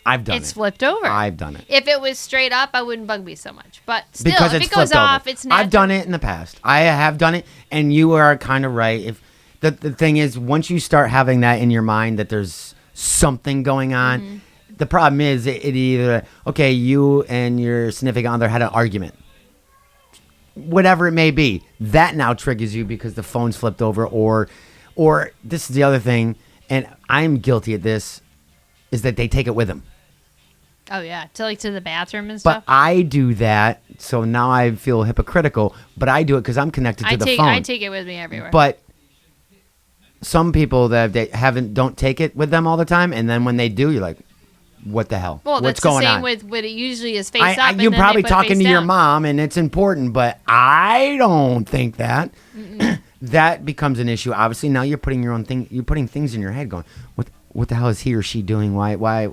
I've done it. It's flipped over. I've done it. If it was straight up, I wouldn't bug me so much. But still, Because if it's it goes flipped over. off, it's natural. I've done it in the past. I have done it, and you are kind of right. If the thing is, once you start having that in your mind that there's something going on, the problem is it either, okay, you and your significant other had an argument. Whatever it may be, that now triggers you because the phone's flipped over, or this is the other thing, and I'm guilty at this, is that they take it with them. Oh yeah, to the bathroom and But stuff. I do that, so now I feel hypocritical, but I do it because I'm connected to the phone. I take it with me everywhere. But some people that don't take it with them all the time, and then when they do, you're like, what the hell? Well, What's that's the going same on? with what it usually is face up. And you're then probably they put talking face to your down. mom, and it's important, but I don't think that. That becomes an issue. Obviously, now you're putting your own thing. You're putting things in your head, going, what the hell is he or she doing? Why?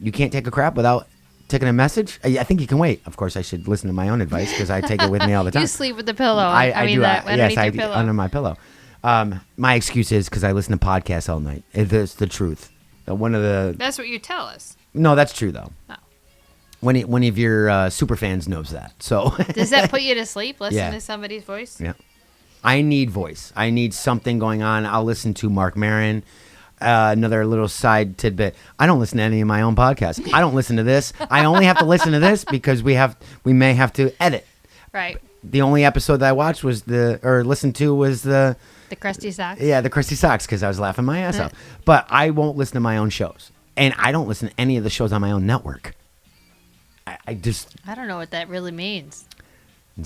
You can't take a crap without taking a message? I think you can wait. Of course, I should listen to my own advice because I take it with me all the time. You sleep with the pillow. I mean, do. underneath Yes, I your do, pillow. under my pillow. My excuse is because I listen to podcasts all night. It's the truth. One of the That's what you tell us. no, that's true though. Oh. One of your super fans knows that. So Does that put you to sleep? Listen Yeah. to somebody's voice? yeah, I need voice. I need something going on. I'll listen to Mark Maron. Another little side tidbit. I don't listen to any of my own podcasts. I don't listen to this. I only have to listen to this because we may have to edit. Right. The only episode that I watched listened to was the Crusty socks? the Christy Socks because I was laughing my ass off. But I won't listen to my own shows, and I don't listen to any of the shows on my own network. I don't know what that really means.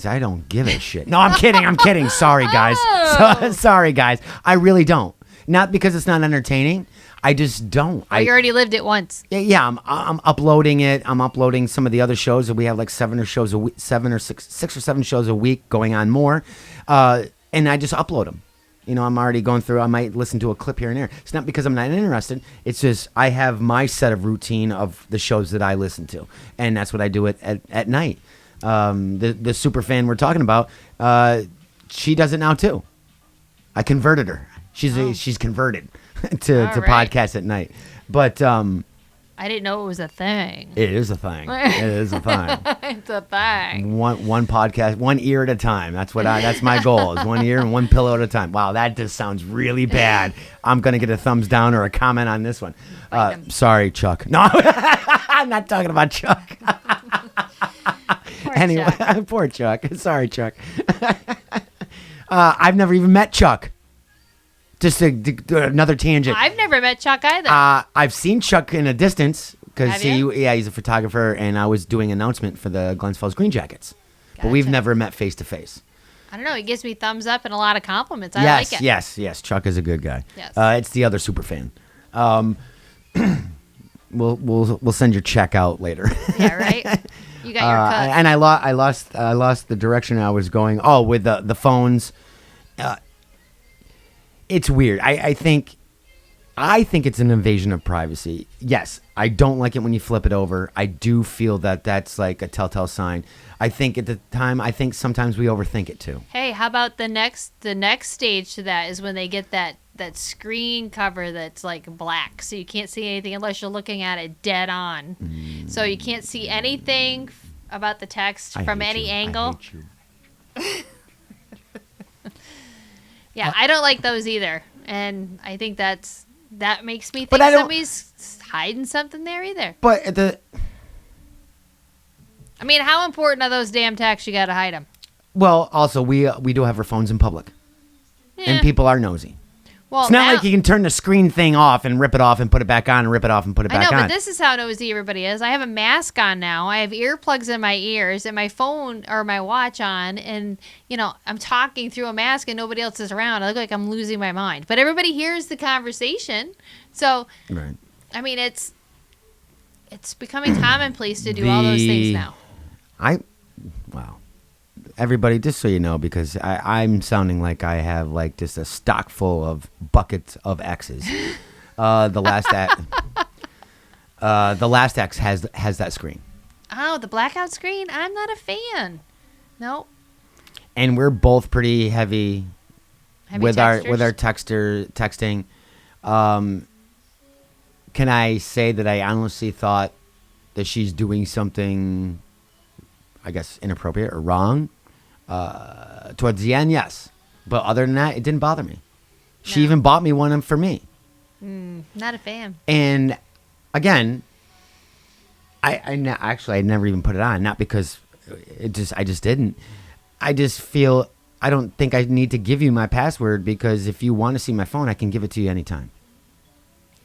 I don't give a shit. No, I'm kidding. Sorry, guys. Oh. Sorry, guys. I really don't. Not because it's not entertaining. I just don't. You already lived it once. Yeah, I'm uploading it. I'm uploading some of the other shows that we have, like 6 or 7 shows a week, going on more, and I just upload them. You know, I'm already going through. I might listen to a clip here and there. It's not because I'm not interested. It's just I have my set of routine of the shows that I listen to, and that's what I do at night. The super fan we're talking about, she does it now too. I converted her. She's converted to right. podcast at night. But I didn't know it was a thing. it is a thing. It is a thing. It's a thing. One podcast, one ear at a time. That's my goal, is one ear and one pillow at a time. Wow, that just sounds really bad. I'm gonna get a thumbs down or a comment on this one. Sorry, Chuck. No, I'm not talking about Chuck. Anyway, Chuck. poor Chuck. Sorry, Chuck. I've never even met Chuck. Just another tangent. I've never met Chuck either. I've seen Chuck in a distance because Have you? he's a photographer, and I was doing an announcement for the Glens Falls Green Jackets. But we've Gotcha. never met face to face. I don't know. He gives me thumbs up and a lot of compliments. I like it. Yes. Chuck is a good guy. Yes. It's the other super fan. We'll send your check out later. Yeah, right? You got your cut. And I lost the direction I was going. Oh, with the phones. It's weird. I think it's an invasion of privacy. Yes, I don't like it when you flip it over. I do feel that that's like a telltale sign. I think at the time, sometimes we overthink it too. Hey, how about the next stage to that is when they get that screen cover that's like black, so you can't see anything unless you're looking at it dead on. So you can't see anything about the text from any angle. I hate you. Yeah, I don't like those either, and I think that makes me But think I don't- somebody's hiding something there either. But I mean, how important are those damn texts? You got to hide them. also we do have our phones in public, Yeah. and people are nosy. Well, it's not now, like you can turn the screen thing off and rip it off and put it back on and rip it off and put it back on. I know, but this is how nosy everybody is. I have a mask on now. I have earplugs in my ears and my phone or my watch on. And, I'm talking through a mask and nobody else is around. I look like I'm losing my mind. But everybody hears the conversation. So, right. I mean, it's becoming commonplace to do all those things now. Wow. Everybody, just so you know, because I'm sounding like I have like just a stock full of buckets of X's. The last X has that screen. Oh, the blackout screen? I'm not a fan. Nope. And we're both pretty heavy with texters? our texting. Can I say that I honestly thought that she's doing something, I guess, inappropriate or wrong? Towards the end, yes. But other than that, it didn't bother me. She even bought me one for me. Not a fan. And again, I never even put it on. Not because I just didn't. I just feel I don't think I need to give you my password, because if you want to see my phone, I can give it to you anytime.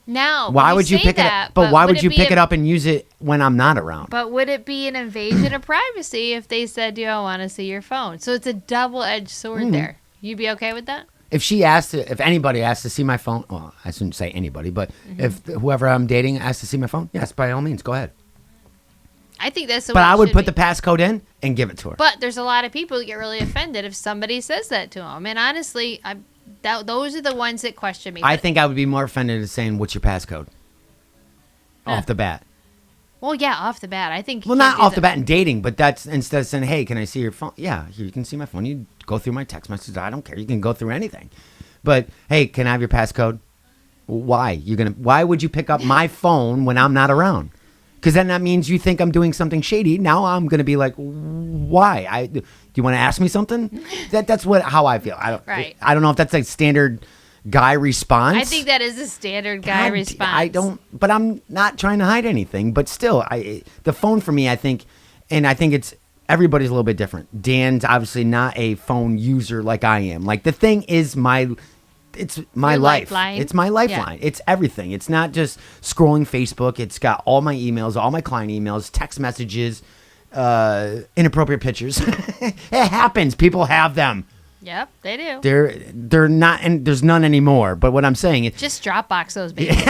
Now, why would you pick that, it up? But why would you pick it up and use it when I'm not around? But would it be an invasion of privacy if they said, I want to see your phone? So it's a double-edged sword there. You'd be okay with that? If anybody asked to see my phone, well, I shouldn't say anybody, but if whoever I'm dating asked to see my phone, yes, by all means, go ahead. I think that's the way But I would put be. the passcode in and give it to her. But there's a lot of people who get really offended if somebody says that to them. And honestly, those are the ones that question me. I think I would be more offended at saying, "What's your passcode?" Off the bat. Well, yeah, off the bat. I think. Well, not off the bat in dating, but that's instead of saying, "Hey, can I see your phone?" Yeah, here, you can see my phone. You go through my text messages. I don't care. You can go through anything. But hey, can I have your passcode? Why? Why would you pick up my phone when I'm not around? Because then that means you think I'm doing something shady. Now I'm going to be like, why? Do you want to ask me something? That's how I feel. I don't know if that's a standard guy response. I think that is a standard guy response. But I'm not trying to hide anything. But still, the phone for me, I think it's everybody's a little bit different. Dan's obviously not a phone user like I am. Like the thing is it's my life. Lifeline. It's my lifeline. Yeah. It's everything. It's not just scrolling Facebook. It's got all my emails, all my client emails, text messages, inappropriate pictures. It happens. People have them. Yep, they do. They're not, and there's none anymore. But what I'm saying is just Dropbox those babies.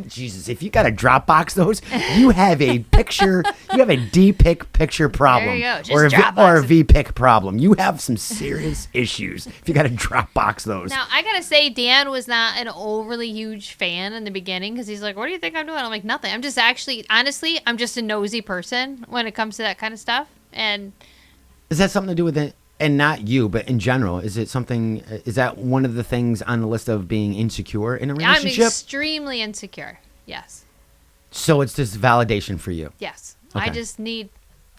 Jesus, if you got to Dropbox those, you have a picture. You have a d-pic picture problem. There you go. Just or a v-pic problem. You have some serious issues if you got to Dropbox those. Now I gotta say, Dan was not an overly huge fan in the beginning because he's like, "What do you think I'm doing?" I'm like, "Nothing. I'm just honestly, I'm just a nosy person when it comes to that kind of stuff." And is that something to do with it? And not you, but in general, is that one of the things on the list of being insecure in a relationship? I'm extremely insecure, yes. So it's just validation for you? Yes. Okay. I just need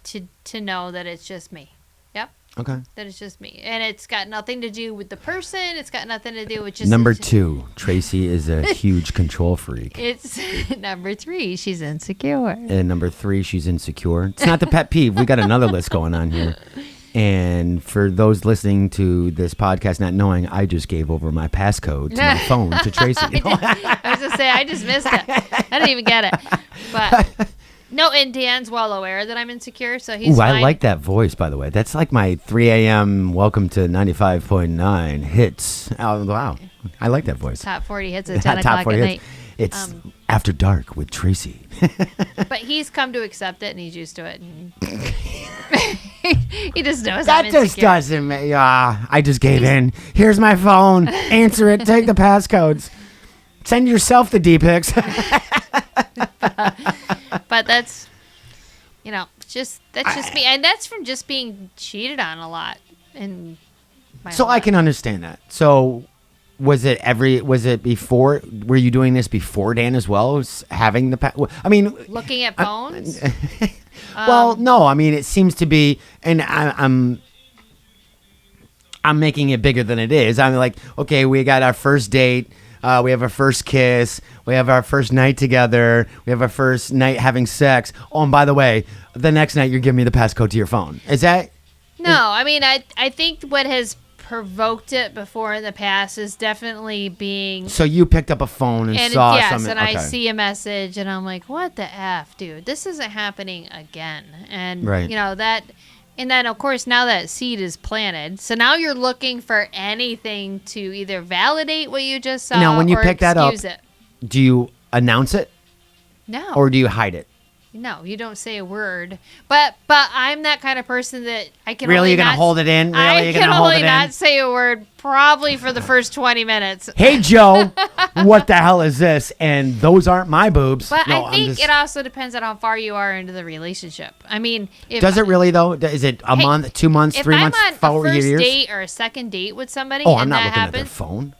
to know that it's just me. Yep. Okay. That it's just me. And it's got nothing to do with the person. It's got nothing to do with just... Number 2, Tracy is a huge control freak. It's number 3, she's insecure. And number 3, she's insecure. It's not the pet peeve. We got another list going on here. And for those listening to this podcast not knowing, I just gave over my passcode to my phone to Tracy. I was going to say, I just missed it. I didn't even get it. But no, and Dan's well aware that I'm insecure, so he's fine. I like that voice, by the way. That's like my 3 a.m. welcome to 95.9 hits. Oh, wow. I like that voice. Top 40 hits at 10 o'clock at night. It's After Dark with Tracy. But he's come to accept it, and he's used to it. And he just knows that I'm insecure. Just doesn't. I just gave in. Here's my phone. Answer it. Take the passcodes. Send yourself the d-pics. But that's just me, and that's from just being cheated on a lot. And so I can understand that. So. Was it before? Were you doing this before Dan as well? Was having looking at phones. Well, no. I mean, it seems to be, and I'm making it bigger than it is. I'm like, okay, we got our first date. We have our first kiss. We have our first night together. We have our first night having sex. Oh, and by the way, the next night you're giving me the passcode to your phone. Is that? No, I mean, I think what has provoked it before in the past is definitely being. So you picked up a phone and saw something. And I see a message and I'm like, what the F, dude? This isn't happening again. And, Right. you know, that. And then, of course, now that seed is planted. So now you're looking for anything to either validate what you just saw Now, when you or pick that up, excuse it. do you announce it No. or do you hide it? No, you don't say a word. But I'm that kind of person that I can Really? only You're going to not- hold it in? Really? I You're can going to hold only it not in? say a word probably for the first 20 minutes. Hey, Joe, what the hell is this? And those aren't my boobs. But No, I think it also depends on how far you are into the relationship. I mean, if, Does it really, though? Is it a month, 2 months, if 3 I'm months, on 4 a first years? date or a second date with somebody Oh, and I'm not that looking at their happens, phone.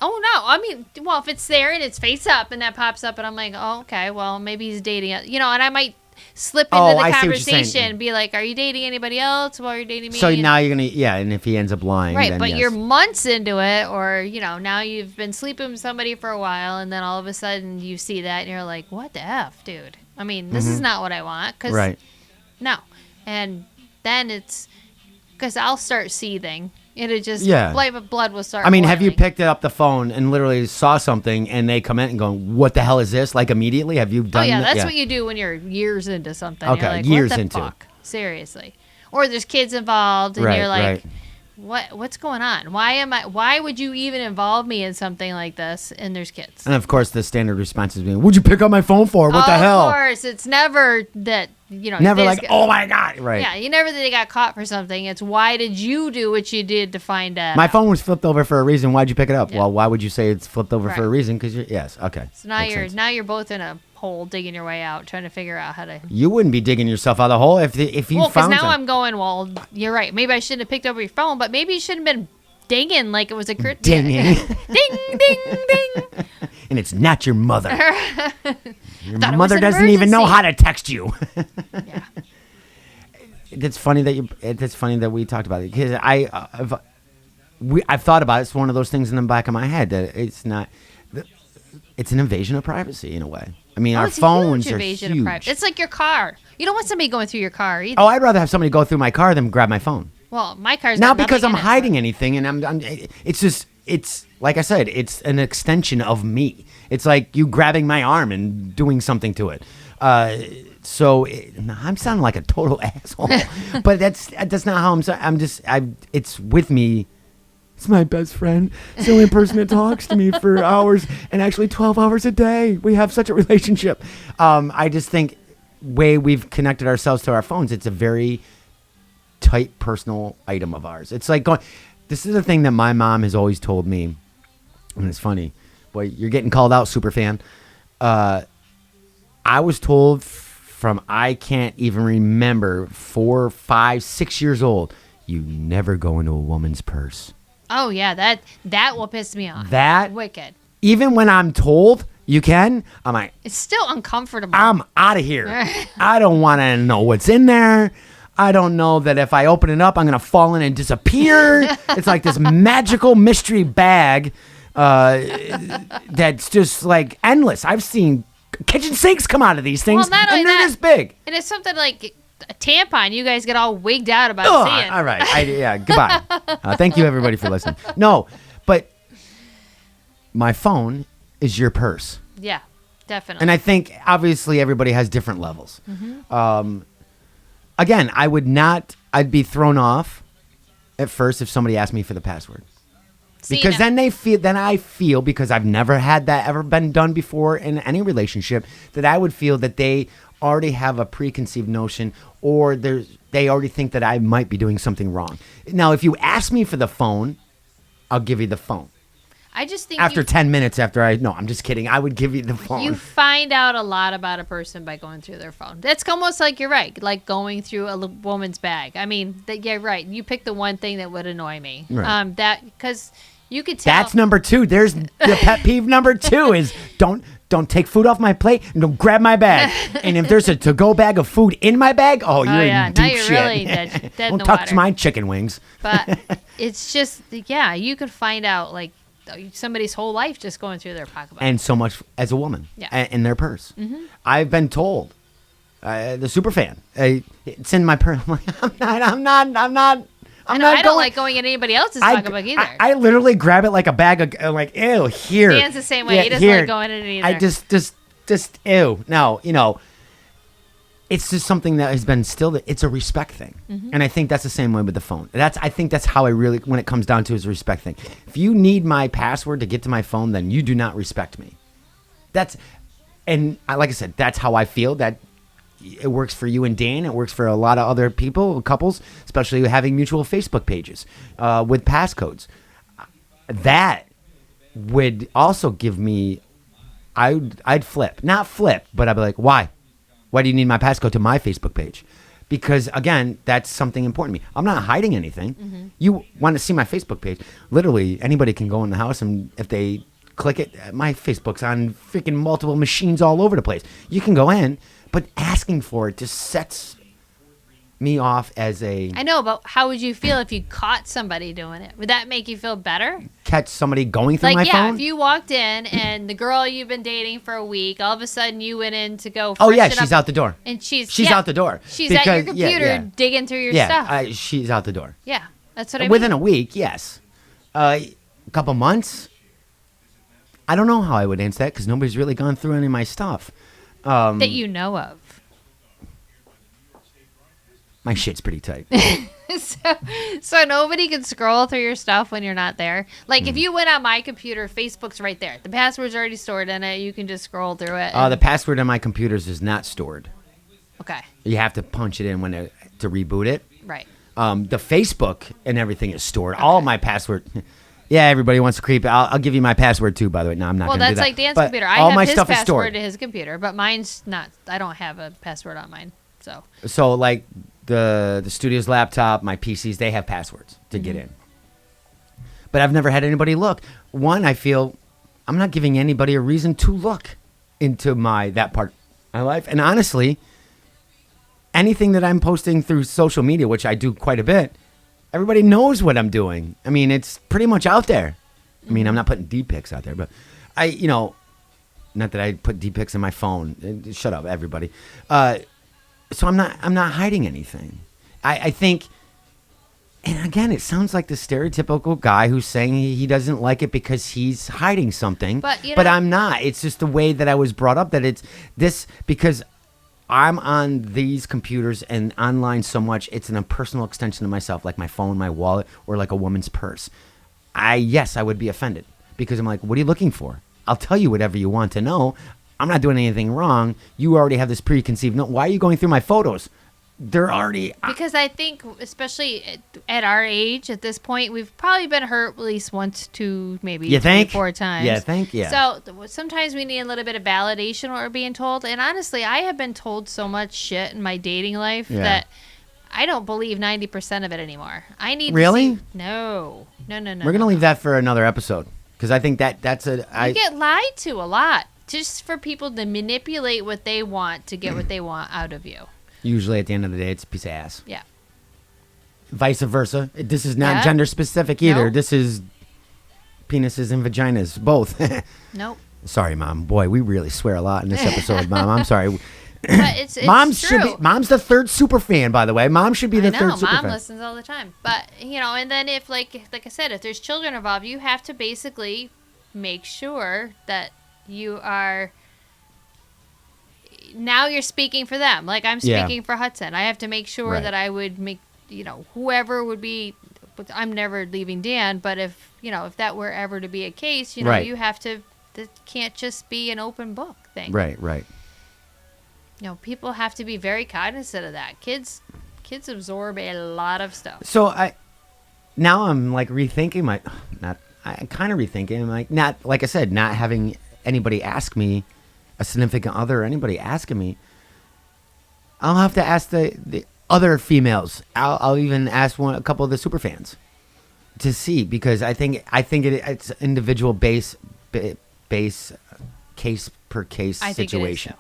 oh no, I mean, well, if it's there and it's face up and that pops up and I'm like, oh, okay, well, maybe he's dating, you know, and I might slip into Oh, the I see what you're conversation saying. and be like, are you dating anybody else while you're dating me? So And- now you're going to, and if he ends up lying, right, then but yes. you're months into it, or, you know, now you've been sleeping with somebody for a while and then all of a sudden you see that and you're like, what the F, dude? I mean, this is not what I want. Cause Right. No. And then it's, because I'll start seething. It'll just, Yeah. blood will start I mean, have you boiling. picked up the phone and literally saw something and they come in and go, what the hell is this? Like immediately? Have you done Oh, yeah, that? that's what you do when you're years into something. Okay, You're like, years what the into it. fuck? Seriously. Or there's kids involved and Right, you're like, right. what's going on? Why would you even involve me in something like this and there's kids? And of course, the standard response is being, what'd you pick up my phone for? What the hell? Of course, it's never that, you know. Never this like, guy- oh my God. Right. Yeah, you never that they got caught for something. It's why did you do what you did to find out? My phone was flipped over for a reason. Why'd you pick it up? Yeah. Well, why would you say it's flipped over for a Right. reason? Because yes. Okay. So now Makes sense. you're both in a hole digging your way out, trying to figure out how to. You wouldn't be digging yourself out of the hole if you Well, because found now something. I'm going. Well, you're right. Maybe I shouldn't have picked up your phone, but maybe you shouldn't have been dinging like it was a crit. Dinging. ding, ding, ding. And it's not your mother. Your Thought it was mother an doesn't even know emergency. how to text you. Yeah. It's funny that we talked about it because I've thought about it. It's one of those things in the back of my head that it's not. It's an invasion of privacy in a way. I mean, our It's a phones huge are invasion huge. of privacy. It's like your car. You don't want somebody going through your car either. Oh, I'd rather have somebody go through my car than grab my phone. Well, my car's Not got because I'm nothing in it, hiding but- anything, and it's like I said, it's an extension of me. It's like you grabbing my arm and doing something to it. I'm sounding like a total asshole, but that's not how it's with me. It's my best friend. It's the only person that talks to me for hours, and actually 12 hours a day. We have such a relationship. I just think way we've connected ourselves to our phones, it's a very tight personal item of ours. It's like going. This is the thing that my mom has always told me, and it's funny. Boy, you're getting called out, super fan. I was told from I can't even remember 4, 5, 6 years old, you never go into a woman's purse. Oh yeah, that will piss me off. That Wicked. even when I'm told you can, I'm like, It's still uncomfortable. I'm out of here. I don't want to know what's in there. I don't know that if I open it up, I'm going to fall in and disappear. It's like this magical mystery bag that's just like endless. I've seen kitchen sinks come out of these things, Well, not only and they're that- this big. And it's something like a tampon. You guys get all wigged out about Ugh, seeing. all right. Goodbye. Thank you, everybody, for listening. No, but my phone is your purse. Yeah, definitely. And I think, obviously, everybody has different levels. Mm-hmm. Again, I'd be thrown off at first if somebody asked me for the password. See, Because now- then I feel, because I've never had that ever been done before in any relationship, that I would feel that they already have a preconceived notion, or they already think that I might be doing something wrong. Now, if you ask me for the phone, I'll give you the phone. I just think After 10 minutes no, I'm just kidding. I would give you the phone. you find out a lot about a person by going through their phone. That's almost like you're right, like going through a woman's bag. I mean, yeah, right. You pick the one thing that would annoy me. Right. That because you could tell. That's number 2. There's the pet peeve number 2 is don't take food off my plate and don't grab my bag. And if there's a to-go bag of food in my bag, you're yeah, in now deep you're shit. really dead in Don't the touch water. my chicken wings. But it's just, yeah, you could find out like somebody's whole life just going through their pocketbook. And so much as a woman, Yeah. in their purse. I've been told, the super fan, it's in my purse. I'm like, I'm I'm I not don't like going in anybody else's pocketbook either. I literally grab it like a bag of like, ew, here. Dan's the same way. Yeah, he doesn't here. like going in it either. I just ew. No, it's just something that has been instilled. It's a respect thing, and I think that's the same way with the phone. I think that's how I really, when it comes down to, is a respect thing. If you need my password to get to my phone, then you do not respect me. Like I said, that's how I feel. That it works for you and Dan. It works for a lot of other people, couples, especially having mutual Facebook pages with passcodes. That would also give me. I'd flip, not flip, but I'd be like, why? Why do you need my passcode to my Facebook page? Because, again, that's something important to me. I'm not hiding anything. You want to see my Facebook page. Literally, anybody can go in the house, and if they click it, my Facebook's on freaking multiple machines all over the place. You can go in, but asking for it just sets me off as a... I know, but how would you feel if you caught somebody doing it? Would that make you feel better? Catch somebody going through my phone? If you walked in and the girl you've been dating for a week, all of a sudden you went in to go... Oh, yeah, she's out the door. And she's out the door. She's at your computer digging through your stuff. Yeah, she's out the door. Yeah, that's what I mean. Within a week, yes. A couple months, I don't know how I would answer that because nobody's really gone through any of my stuff. That you know of. My shit's pretty tight. So nobody can scroll through your stuff when you're not there. Like if you went on my computer, Facebook's right there. The password's already stored in it. You can just scroll through it. The password on my computers is not stored. Okay. You have to punch it in to reboot it. Right. The Facebook and everything is stored. Okay. All my password. Yeah, everybody wants to creep. I'll give you my password too, by the way. No, I'm not going to do that. Well, that's like Dan's but computer. I all have my his stuff is password stored. to his computer, but mine's not. I don't have a password on mine. So like the studio's laptop, my PCs, they have passwords to get in. But I've never had anybody look. One, I feel I'm not giving anybody a reason to look into that part of my life. And honestly, anything that I'm posting through social media, which I do quite a bit, everybody knows what I'm doing. I mean, it's pretty much out there. I mean, I'm not putting d-pics out there, but not that I put d-pics in my phone. Shut up, everybody. So I'm not hiding anything. I think, and again, it sounds like the stereotypical guy who's saying he doesn't like it because he's hiding something. But I'm not. It's just the way that I was brought up, that it's this, because I'm on these computers and online so much, it's an impersonal extension of myself, like my phone, my wallet, or like a woman's purse. I would be offended because I'm like, what are you looking for? I'll tell you whatever you want to know. I'm not doing anything wrong. You already have this preconceived notion. Why are you going through my photos? They're already... Because I think, especially at our age, at this point, we've probably been hurt at least once, two, maybe 3, 4 times. Yeah. So sometimes we need a little bit of validation what we're being told. And honestly, I have been told so much shit in my dating life that I don't believe 90% of it anymore. I need Really? to see... No. We're going to leave that for another episode. Because I think that's a... You get lied to a lot. Just for people to manipulate what they want to get what they want out of you. Usually at the end of the day, it's a piece of ass. Yeah. Vice versa. This is not gender specific either. Nope. This is penises and vaginas, both. Nope. Sorry, Mom. Boy, we really swear a lot in this episode, Mom. I'm sorry. But it's true. Mom's the third super fan, by the way. Mom should be the third super fan. Mom listens all the time. But, and then if, like I said, if there's children involved, you have to basically make sure that you are... Now you're speaking for them. Like I'm speaking for Hudson. I have to make sure that I would make, whoever would be... I'm never leaving Dan, but if that were ever to be a case, you have to... It can't just be an open book thing. Right. People have to be very cognizant of that. Kids absorb a lot of stuff. So now I'm like rethinking I'm kind of rethinking, like, not, like I said, not having anybody ask me, a significant other or anybody asking me. I'll have to ask the other females. I'll even ask a couple of the super fans to see, because I think it's individual base case per case situation.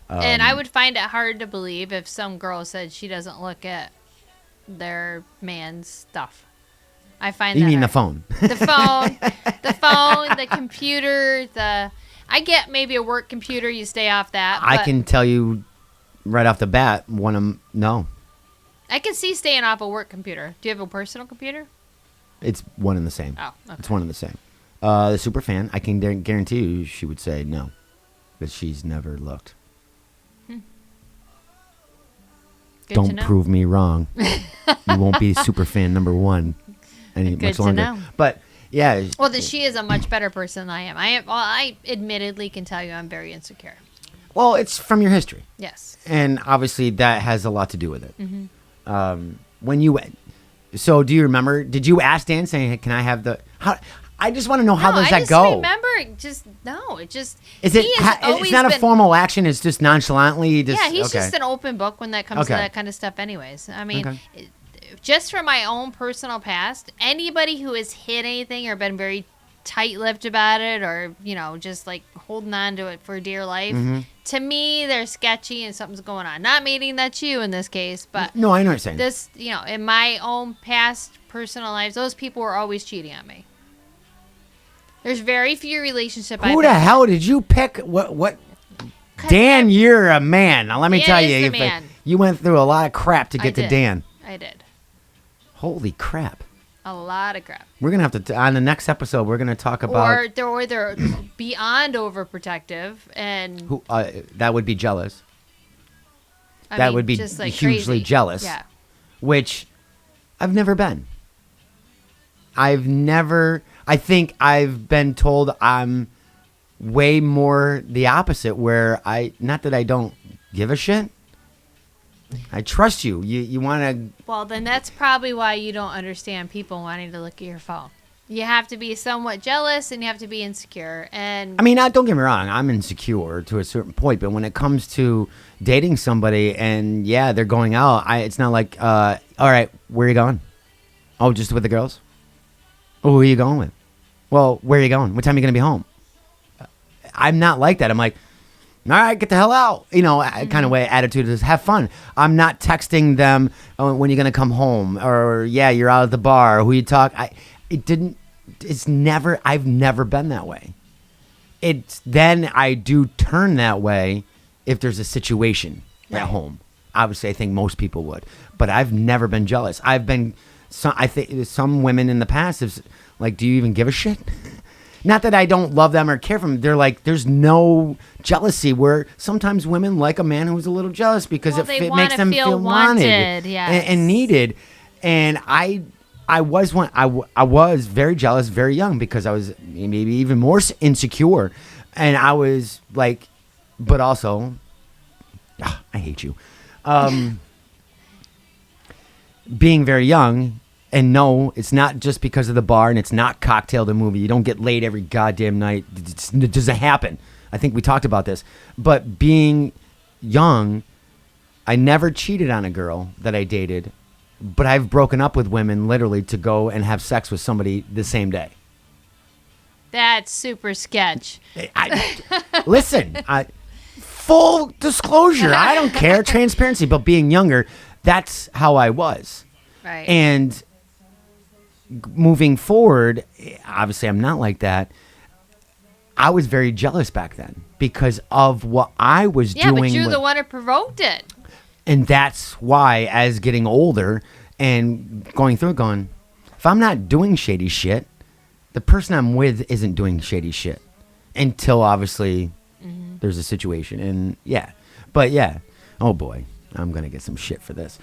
And I would find it hard to believe if some girl said she doesn't look at their man's stuff. I find you that mean hard. The phone, the computer, I get maybe a work computer, you stay off that. I can tell you right off the bat, no. I can see staying off a work computer. Do you have a personal computer? It's one and the same. Oh, okay. It's one and the same. The super fan, I can guarantee you she would say no. Because she's never looked. Good Don't prove me wrong. You won't be super fan number one much longer. Know. But yeah. Well, she is a much better person than I am. I admittedly can tell you I'm very insecure. Well, it's from your history. Yes. And obviously that has a lot to do with it. When you, so do you remember? Did you ask Dan saying, hey, "Can I have the?" How? I just want to know how does that go. I just remember it just. Is it? It's not a formal action. It's just nonchalantly. He's just an open book when that comes to that kind of stuff. Anyways, I mean, just from my own personal past, anybody who has hid anything or been very tight-lipped about it, or just like holding on to it for dear life, to me, they're sketchy and something's going on. Not meaning that's you in this case, but no, I know what you're saying. This, in my own past personal lives, those people were always cheating on me. There's very few relationships. Who the hell did you pick? What? Dan, you're a man. Now let me tell you, you went through a lot of crap to get to Dan. I did. Holy crap! A lot of crap. We're gonna have to on the next episode. We're gonna talk about or they're beyond overprotective and who that would be jealous. That would be just like hugely crazy. Jealous. Yeah. Which I've never been. I think I've been told I'm way more the opposite, where not that I don't give a shit. I trust you. You want to... Well, then that's probably why you don't understand people wanting to look at your phone. You have to be somewhat jealous and you have to be insecure. And I mean, don't get me wrong. I'm insecure to a certain point, but when it comes to dating somebody and, they're going out, it's not like, all right, where are you going? Oh, just with the girls? Oh, who are you going with? Well, where are you going? What time are you going to be home? I'm not like that. I'm like, all right, get the hell out. Kind of way attitude is have fun. I'm not texting them when you're going to come home or, you're out at the bar. Who you talk. I've never been that way. Then I do turn that way if there's a situation at home. Obviously, I think most people would. But I've never been jealous. I think some women in the past have like, do you even give a shit? Not that I don't love them or care for them. They're like, there's no jealousy, where sometimes women like a man who's a little jealous because it makes them feel wanted and needed. And I was very jealous, very young, because I was maybe even more insecure. And I was like, but also, I hate you. Being very young. And no, it's not just because of the bar, and it's not Cocktail the movie. You don't get laid every goddamn night. It doesn't happen. I think we talked about this. But being young, I never cheated on a girl that I dated, but I've broken up with women literally to go and have sex with somebody the same day. That's super sketch. Listen, full disclosure. I don't care. Transparency. But being younger, that's how I was. Right. And moving forward, obviously I'm not like that. I was very jealous back then because of what I was doing. Yeah, but you're the one who provoked it. And that's why, as getting older and going through it, going, if I'm not doing shady shit, the person I'm with isn't doing shady shit until obviously there's a situation. And oh boy. I'm going to get some shit for this.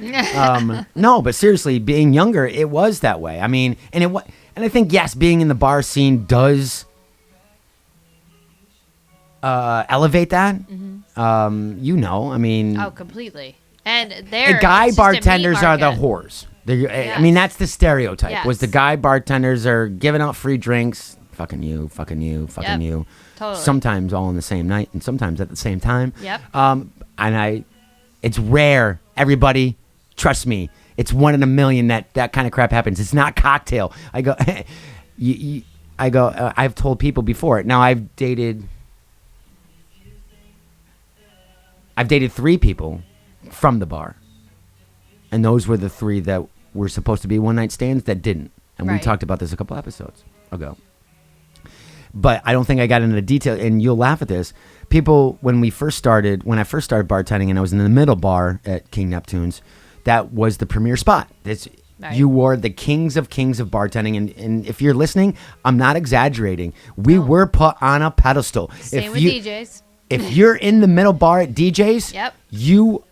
No, but seriously, being younger, it was that way. I mean, and I think, yes, being in the bar scene does elevate that. I mean. Oh, completely. And guy bartenders are the whores. Yes. I mean, that's the stereotype. Yes. Was the guy bartenders are giving out free drinks, fucking you, you. Totally. Sometimes all in the same night and sometimes at the same time. Yep. It's rare. Everybody, trust me. It's 1 in a million that kind of crap happens. It's not Cocktail. I go, I've told people before. Now I've dated 3 people from the bar. And those were the 3 that were supposed to be one night stands that didn't. And we talked about this a couple episodes ago. But I don't think I got into the detail, and you'll laugh at this. People, when I first started bartending and I was in the middle bar at King Neptune's, that was the premier spot. Right. You were the kings of bartending, and if you're listening, I'm not exaggerating. We were put on a pedestal. Same with DJs. If you're in the middle bar at DJs, Yep. you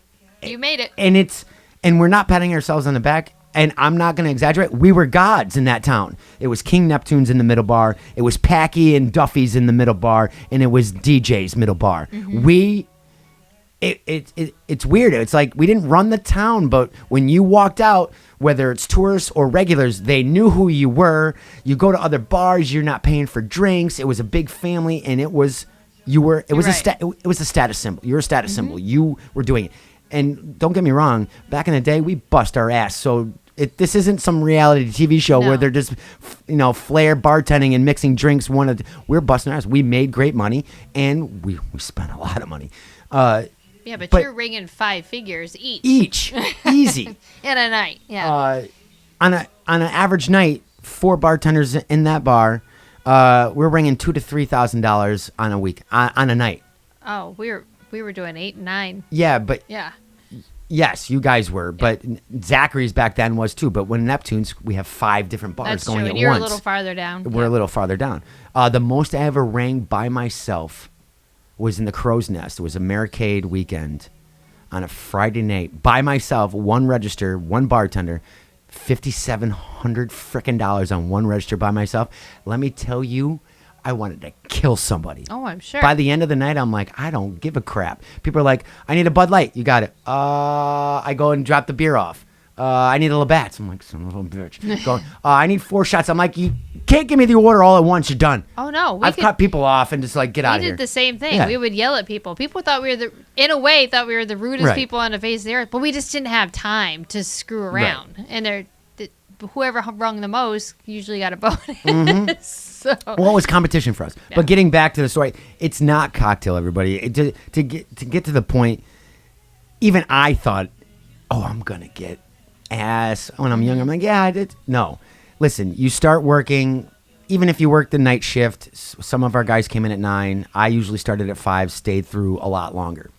made it. And we're not patting ourselves on the back. And I'm not going to exaggerate. We were gods in that town. It was King Neptune's in the middle bar. It was Packy and Duffy's in the middle bar, and it was DJ's middle bar. Mm-hmm. It's weird. It's like we didn't run the town, but when you walked out, whether it's tourists or regulars, they knew who you were. You go to other bars, you're not paying for drinks. It was a big family, and it was a status symbol. You're a status symbol. You were doing it. And don't get me wrong, back in the day, we bust our ass. So this isn't some reality TV show where they're just, flair bartending and mixing drinks. We're busting our ass. We made great money, and we spent a lot of money. Yeah, but you're ringing 5 figures each. Easy. In a night, yeah. On an average night, 4 bartenders in that bar, we're ringing $2,000 to $3,000 on a week, on a night. Oh, we were doing 8 and 9. Yeah, but yeah. Yes, you guys were, but Zachary's back then was too. But when Neptune's, we have 5 different bars That's going true. at And you're once. a little farther down. We're a little farther down. The most I ever rang by myself was in the Crow's Nest. It was a Mercade weekend on a Friday night by myself, 1 register, 1 bartender, $5,700 frickin' dollars on 1 register by myself. Let me tell you, I wanted to kill somebody. Oh, I'm sure. By the end of the night, I'm like, I don't give a crap. People are like, I need a Bud Light. You got it. I go and drop the beer off. I need a Labatt's. I'm like, son of a bitch. Going, I need 4 shots. I'm like, you can't give me the order all at once. You're done. Oh, no. I've cut people off and just like, get out of here. We did the same thing. Yeah. We would yell at people. People thought we were in a way, we were the rudest people on the face of the earth, but we just didn't have time to screw around. Right. And whoever rung the most usually got a bonus. Mm-hmm. So. Well, it was competition for us. Yeah. But getting back to the story, it's not cocktail, everybody. To get to the point, even I thought, I'm going to get ass when I'm young. I'm like, yeah, I did. No. Listen, you start working, even if you work the night shift, some of our guys came in at 9. I usually started at 5, stayed through a lot longer.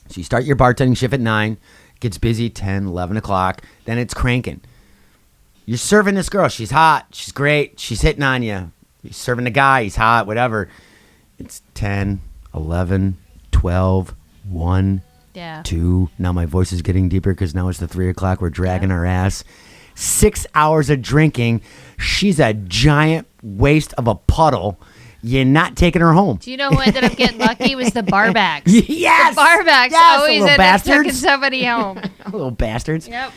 So you start your bartending shift at 9, gets busy 10, 11 o'clock, then it's cranking. You're serving this girl. She's hot. She's great. She's hitting on you. You're serving the guy. He's hot, whatever. It's 10, 11, 12, 1, 2. Now my voice is getting deeper because now it's the 3 o'clock. We're dragging our ass. 6 hours of drinking. She's a giant waste of a puddle. You're not taking her home. Do you know who ended up getting lucky? It was the barbacks. Yes! The barbacks always ended up taking somebody home. Little bastards. Yep.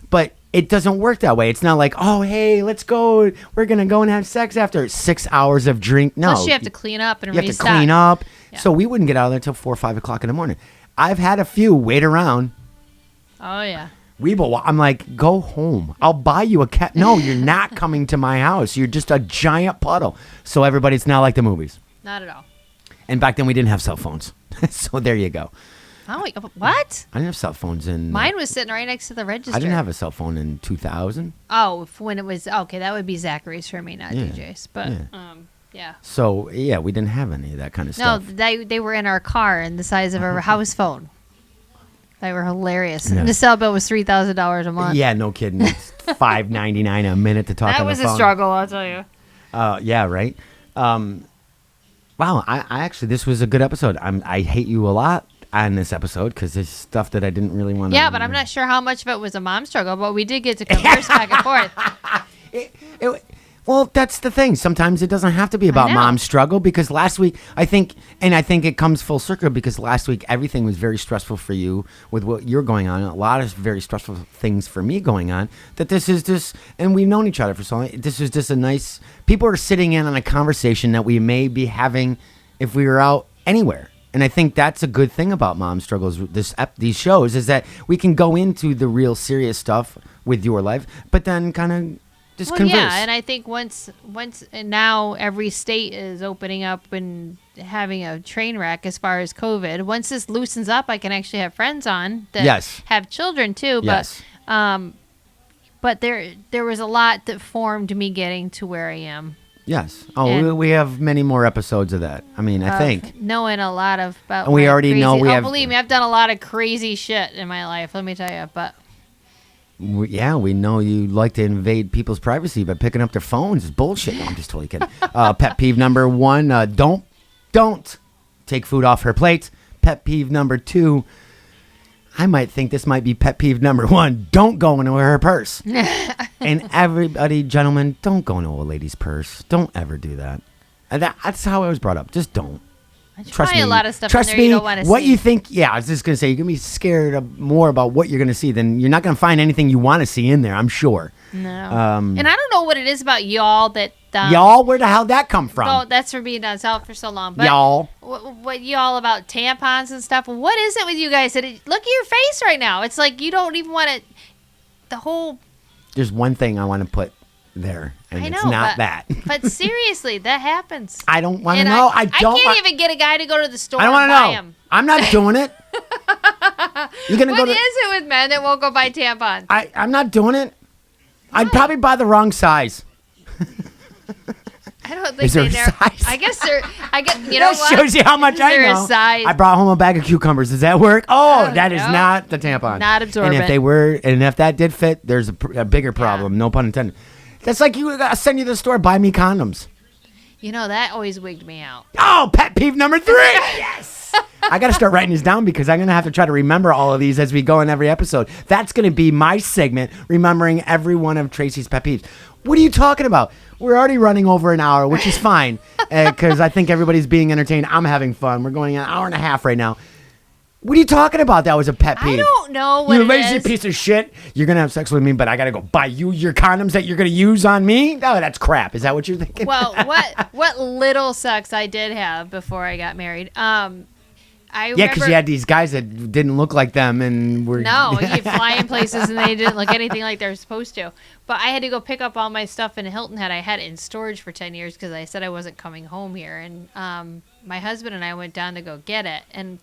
But it doesn't work that way. It's not like, oh, hey, let's go. We're going to go and have sex after 6 hours of drink. No. Plus you have to clean up and restock. You have to clean up. Yeah. So we wouldn't get out of there until 4 or 5 o'clock in the morning. I've had a few wait around. Oh, yeah. I'm like, go home. I'll buy you a cat. No, you're not coming to my house. You're just a giant puddle. So everybody's not like the movies. Not at all. And back then we didn't have cell phones. So there you go. Oh, what? I didn't have cell phones in... Mine was sitting right next to the register. I didn't have a cell phone in 2000. Oh, when it was... Okay, that would be Zachary's for me, not DJ's. But, yeah. So, yeah, we didn't have any of that kind of stuff. No, they were in our car in the size of our house phone. They were hilarious. Yeah. And the cell bill was $3,000 a month. Yeah, no kidding. It's $5.99 a minute to talk on the phone. That was a struggle, I'll tell you. Yeah, right? Wow, I actually... This was a good episode. I hate you a lot on this episode because there's stuff that I didn't really want to... Yeah, but I'm not sure how much of it was a mom struggle, but we did get to converse back and forth. Well, that's the thing. Sometimes it doesn't have to be about mom's struggle because last week, I think it comes full circle because last week everything was very stressful for you with what you're going on. A lot of very stressful things for me going on. That this is just, and we've known each other for so long. This is just a nice, people are sitting in on a conversation that we may be having if we were out anywhere. And I think that's a good thing about Mom Struggles, these shows, is that we can go into the real serious stuff with your life, but then kind of just converse. Yeah, and I think once and now every state is opening up and having a train wreck as far as COVID. Once this loosens up, I can actually have friends on that have children too. Yes. But there was a lot that formed me getting to where I am Yes. Oh, And- we have many more episodes of that. I mean, I think. knowing a lot of about. And we my already know crazy- we oh, have- believe me, I've done a lot of crazy shit in my life. Let me tell you, but. We know you like to invade people's privacy by picking up their phones. It's bullshit. No, I'm just totally kidding. Pet peeve number 1, don't take food off her plate. Pet peeve number 2, I might think this might be pet peeve number 1, don't go into her purse. And everybody, gentlemen, don't go into a lady's purse. Don't ever do that. And that's how I was brought up. Just don't. There's Trust probably me. a lot of stuff Trust in there me. you don't want to see. What you think? Yeah, I was just gonna say you're gonna be scared more about what you're gonna see than you're not gonna find anything you want to see in there. I'm sure. No. And I don't know what it is about y'all that. Y'all, where the hell that come from? Oh, that's for being down south for so long. But Y'all. What y'all about tampons and stuff? What is it with you guys? Look at your face right now. It's like you don't even want to. The whole. There's one thing I want to put there, and I know, it's not but, that. But seriously, that happens. I don't want to And know. I don't. can't even get a guy to go to the store I don't and want buy to know. him. I'm not doing it. You're gonna What go to. is it with men that won't go buy tampons? I'm not doing it. I'd probably buy the wrong size. I don't think Is there a they're. size? I guess they're. I guess you know That what? shows you how much Is I there know. a size? I brought home a bag of cucumbers. Does that work? Oh, that is no. not the tampon. Not And absorbent. if they were, and if that did fit, there's a bigger problem. No pun intended. That's like you gotta send you to the store, buy me condoms. You know that always wigged me out. Oh, pet peeve number 3. Yes. I got to start writing these down because I'm going to have to try to remember all of these as we go in every episode. That's going to be my segment, remembering every one of Tracy's pet peeves. What are you talking about? We're already running over an hour, which is fine because I think everybody's being entertained. I'm having fun. We're going an hour and a half right now. What are you talking about? That was a pet peeve. I don't know what You it lazy is. piece of shit. You're going to have sex with me, but I got to go buy you your condoms that you're going to use on me? No, that's crap. Is that what you're thinking? Well, what little sex I did have before I got married. Yeah, because you had these guys that didn't look like them and were... No, you fly in places and they didn't look anything like they're supposed to. But I had to go pick up all my stuff in Hilton Head. I had it in storage for 10 years because I said I wasn't coming home here. And my husband and I went down to go get it. And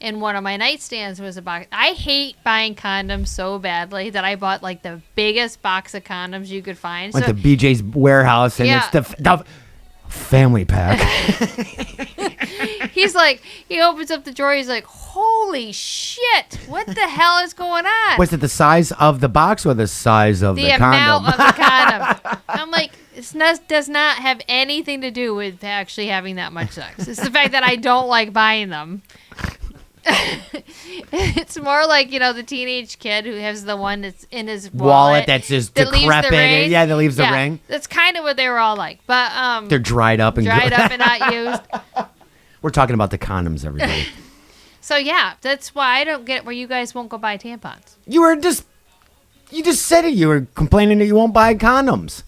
in one of my nightstands was a box. I hate buying condoms so badly that I bought like the biggest box of condoms you could find. Went So to BJ's warehouse and Yeah. it's the family pack. he's like, he opens up the drawer. He's like, holy shit, what the hell is going on? Was it the size of the box or the size of the amount condom? of the condom. I'm like, does not have anything to do with actually having that much sex. It's the fact that I don't like buying them. It's more like, the teenage kid who has the one that's in his wallet That's just that leaves the decrepit. ring. Yeah, that leaves the ring. That's kind of what they were all like. But They're dried up and dried up and not used. We're talking about the condoms, everybody. So yeah, that's why I don't get where you guys won't go buy tampons. You just said it. You were complaining that you won't buy condoms.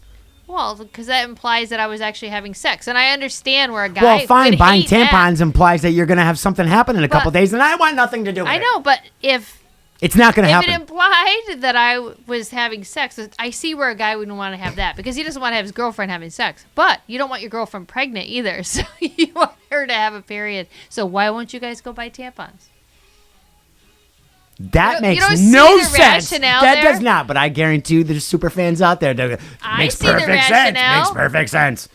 Well, because that implies that I was actually having sex, and I understand where a guy. Well, fine. would Buying hate that. tampons implies that you're going to have something happen in a couple But- days, and I want nothing to do with it. I know, but if It's not going to it happen. implied that I was having sex, I see where a guy wouldn't want to have that because he doesn't want to have his girlfriend having sex. But you don't want your girlfriend pregnant either, so you want her to have a period. So why won't you guys go buy tampons? That You makes don't see no the sense. rationale That there? does not. But I guarantee you there's super fans out there that I makes see the perfect sense. rationale. Makes perfect sense.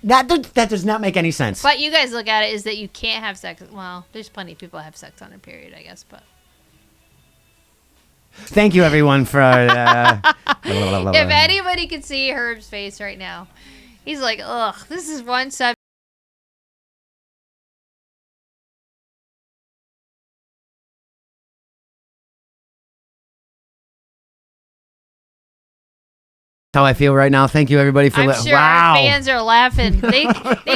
That does not make any sense. But you guys look at it is that you can't have sex. Well, there's plenty of people that have sex on a period, I guess. But Thank you, everyone, for. if anybody could see Herb's face right now, he's like, ugh, this is one subject. How I feel right now. Thank you, everybody, for I'm listening. sure Wow. our fans are laughing. They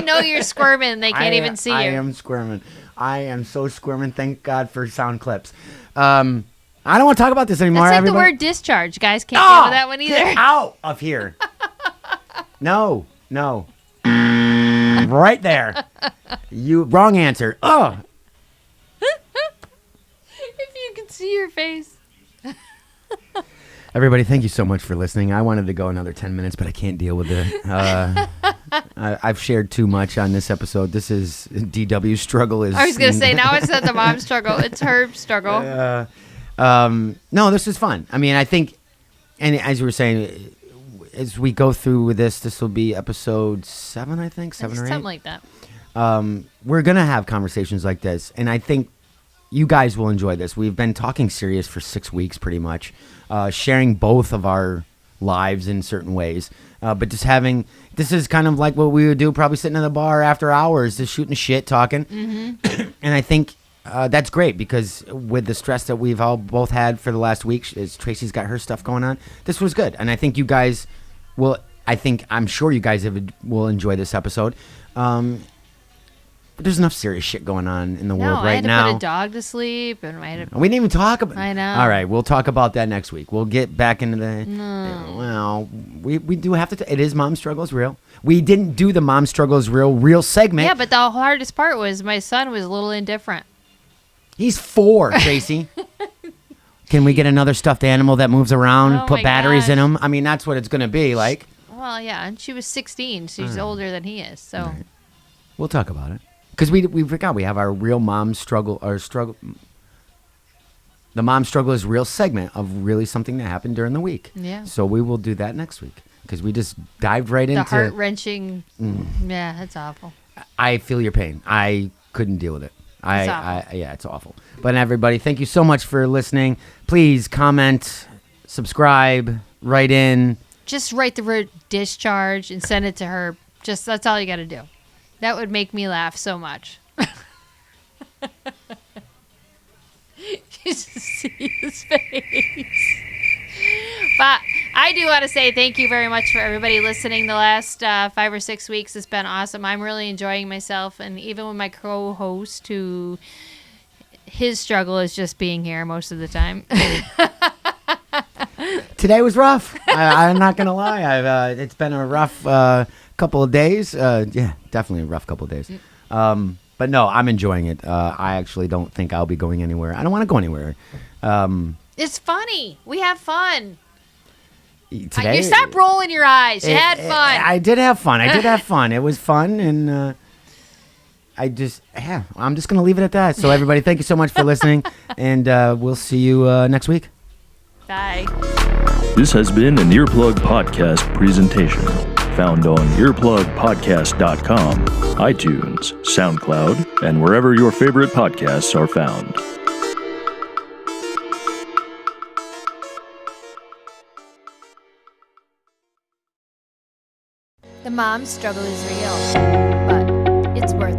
know you're squirming. They can't even see you. I am squirming. I am so squirming. Thank God for sound clips. I don't want to talk about this anymore. That's like everybody. the word discharge. Guys can't deal with that one either. Get out of here. No. Right there. You wrong answer. Oh. If you can see your face. Everybody, thank you so much for listening. I wanted to go another 10 minutes, but I can't deal with it. I've shared too much on this episode. This is DW's struggle. I was going to say, now it's not the mom's struggle. It's her struggle. No, this is fun. I mean, I think, and as you were saying, as we go through with this will be episode 7, I think, 7 or 8. Something like that. We're going to have conversations like this, and I think you guys will enjoy this. We've been talking serious for 6 weeks pretty much, sharing both of our lives in certain ways. But just having, this is kind of like what we would do, probably sitting in the bar after hours, just shooting shit, talking. Mm-hmm. And I think that's great because with the stress that we've all both had for the last week, as Tracy's got her stuff going on, this was good. And I think you guys will, I'm sure you guys will enjoy this episode. But there's enough serious shit going on in the world right now. I had to put a dog to sleep, and we didn't even talk about. I know. All right, we'll talk about that next week. We'll get back into the. No. Well, we do have to. It is Mom Struggles Real. We didn't do the Mom Struggles Real segment. Yeah, but the hardest part was my son was a little indifferent. He's 4, Tracy. Can we get another stuffed animal that moves around, put batteries in him? I mean, that's what it's going to be like. Well, yeah, and she was 16. She's older than he is, so. Right. We'll talk about it. Because we forgot we have our real mom struggle, the Mom Struggle is Real segment of really something that happened during the week. Yeah. So we will do that next week because we just dived right into the heart-wrenching. Yeah, that's awful. I feel your pain. I couldn't deal with it. Yeah, it's awful. But everybody, thank you so much for listening. Please comment, subscribe, write in. Just write the word discharge and send it to her. Just that's all you got to do. That would make me laugh so much. You just see his face. But I do want to say thank you very much for everybody listening the last 5 or 6 weeks. It's been awesome. I'm really enjoying myself. And even with my co-host, who his struggle is just being here most of the time. Today was rough. I'm not going to lie. It's been a rough couple of days. Yeah, definitely a rough couple of days. But no, I'm enjoying it. I actually don't think I'll be going anywhere. I don't want to go anywhere. It's funny. We have fun. Today, you stop rolling your eyes. You had fun. I did have fun. It was fun, and I'm just going to leave it at that. So everybody, thank you so much for listening, and we'll see you next week. Bye. This has been an Earplug Podcast presentation. Found on earplugpodcast.com, iTunes, Soundcloud, and wherever your favorite podcasts are found. The mom struggle is real, but it's worth it.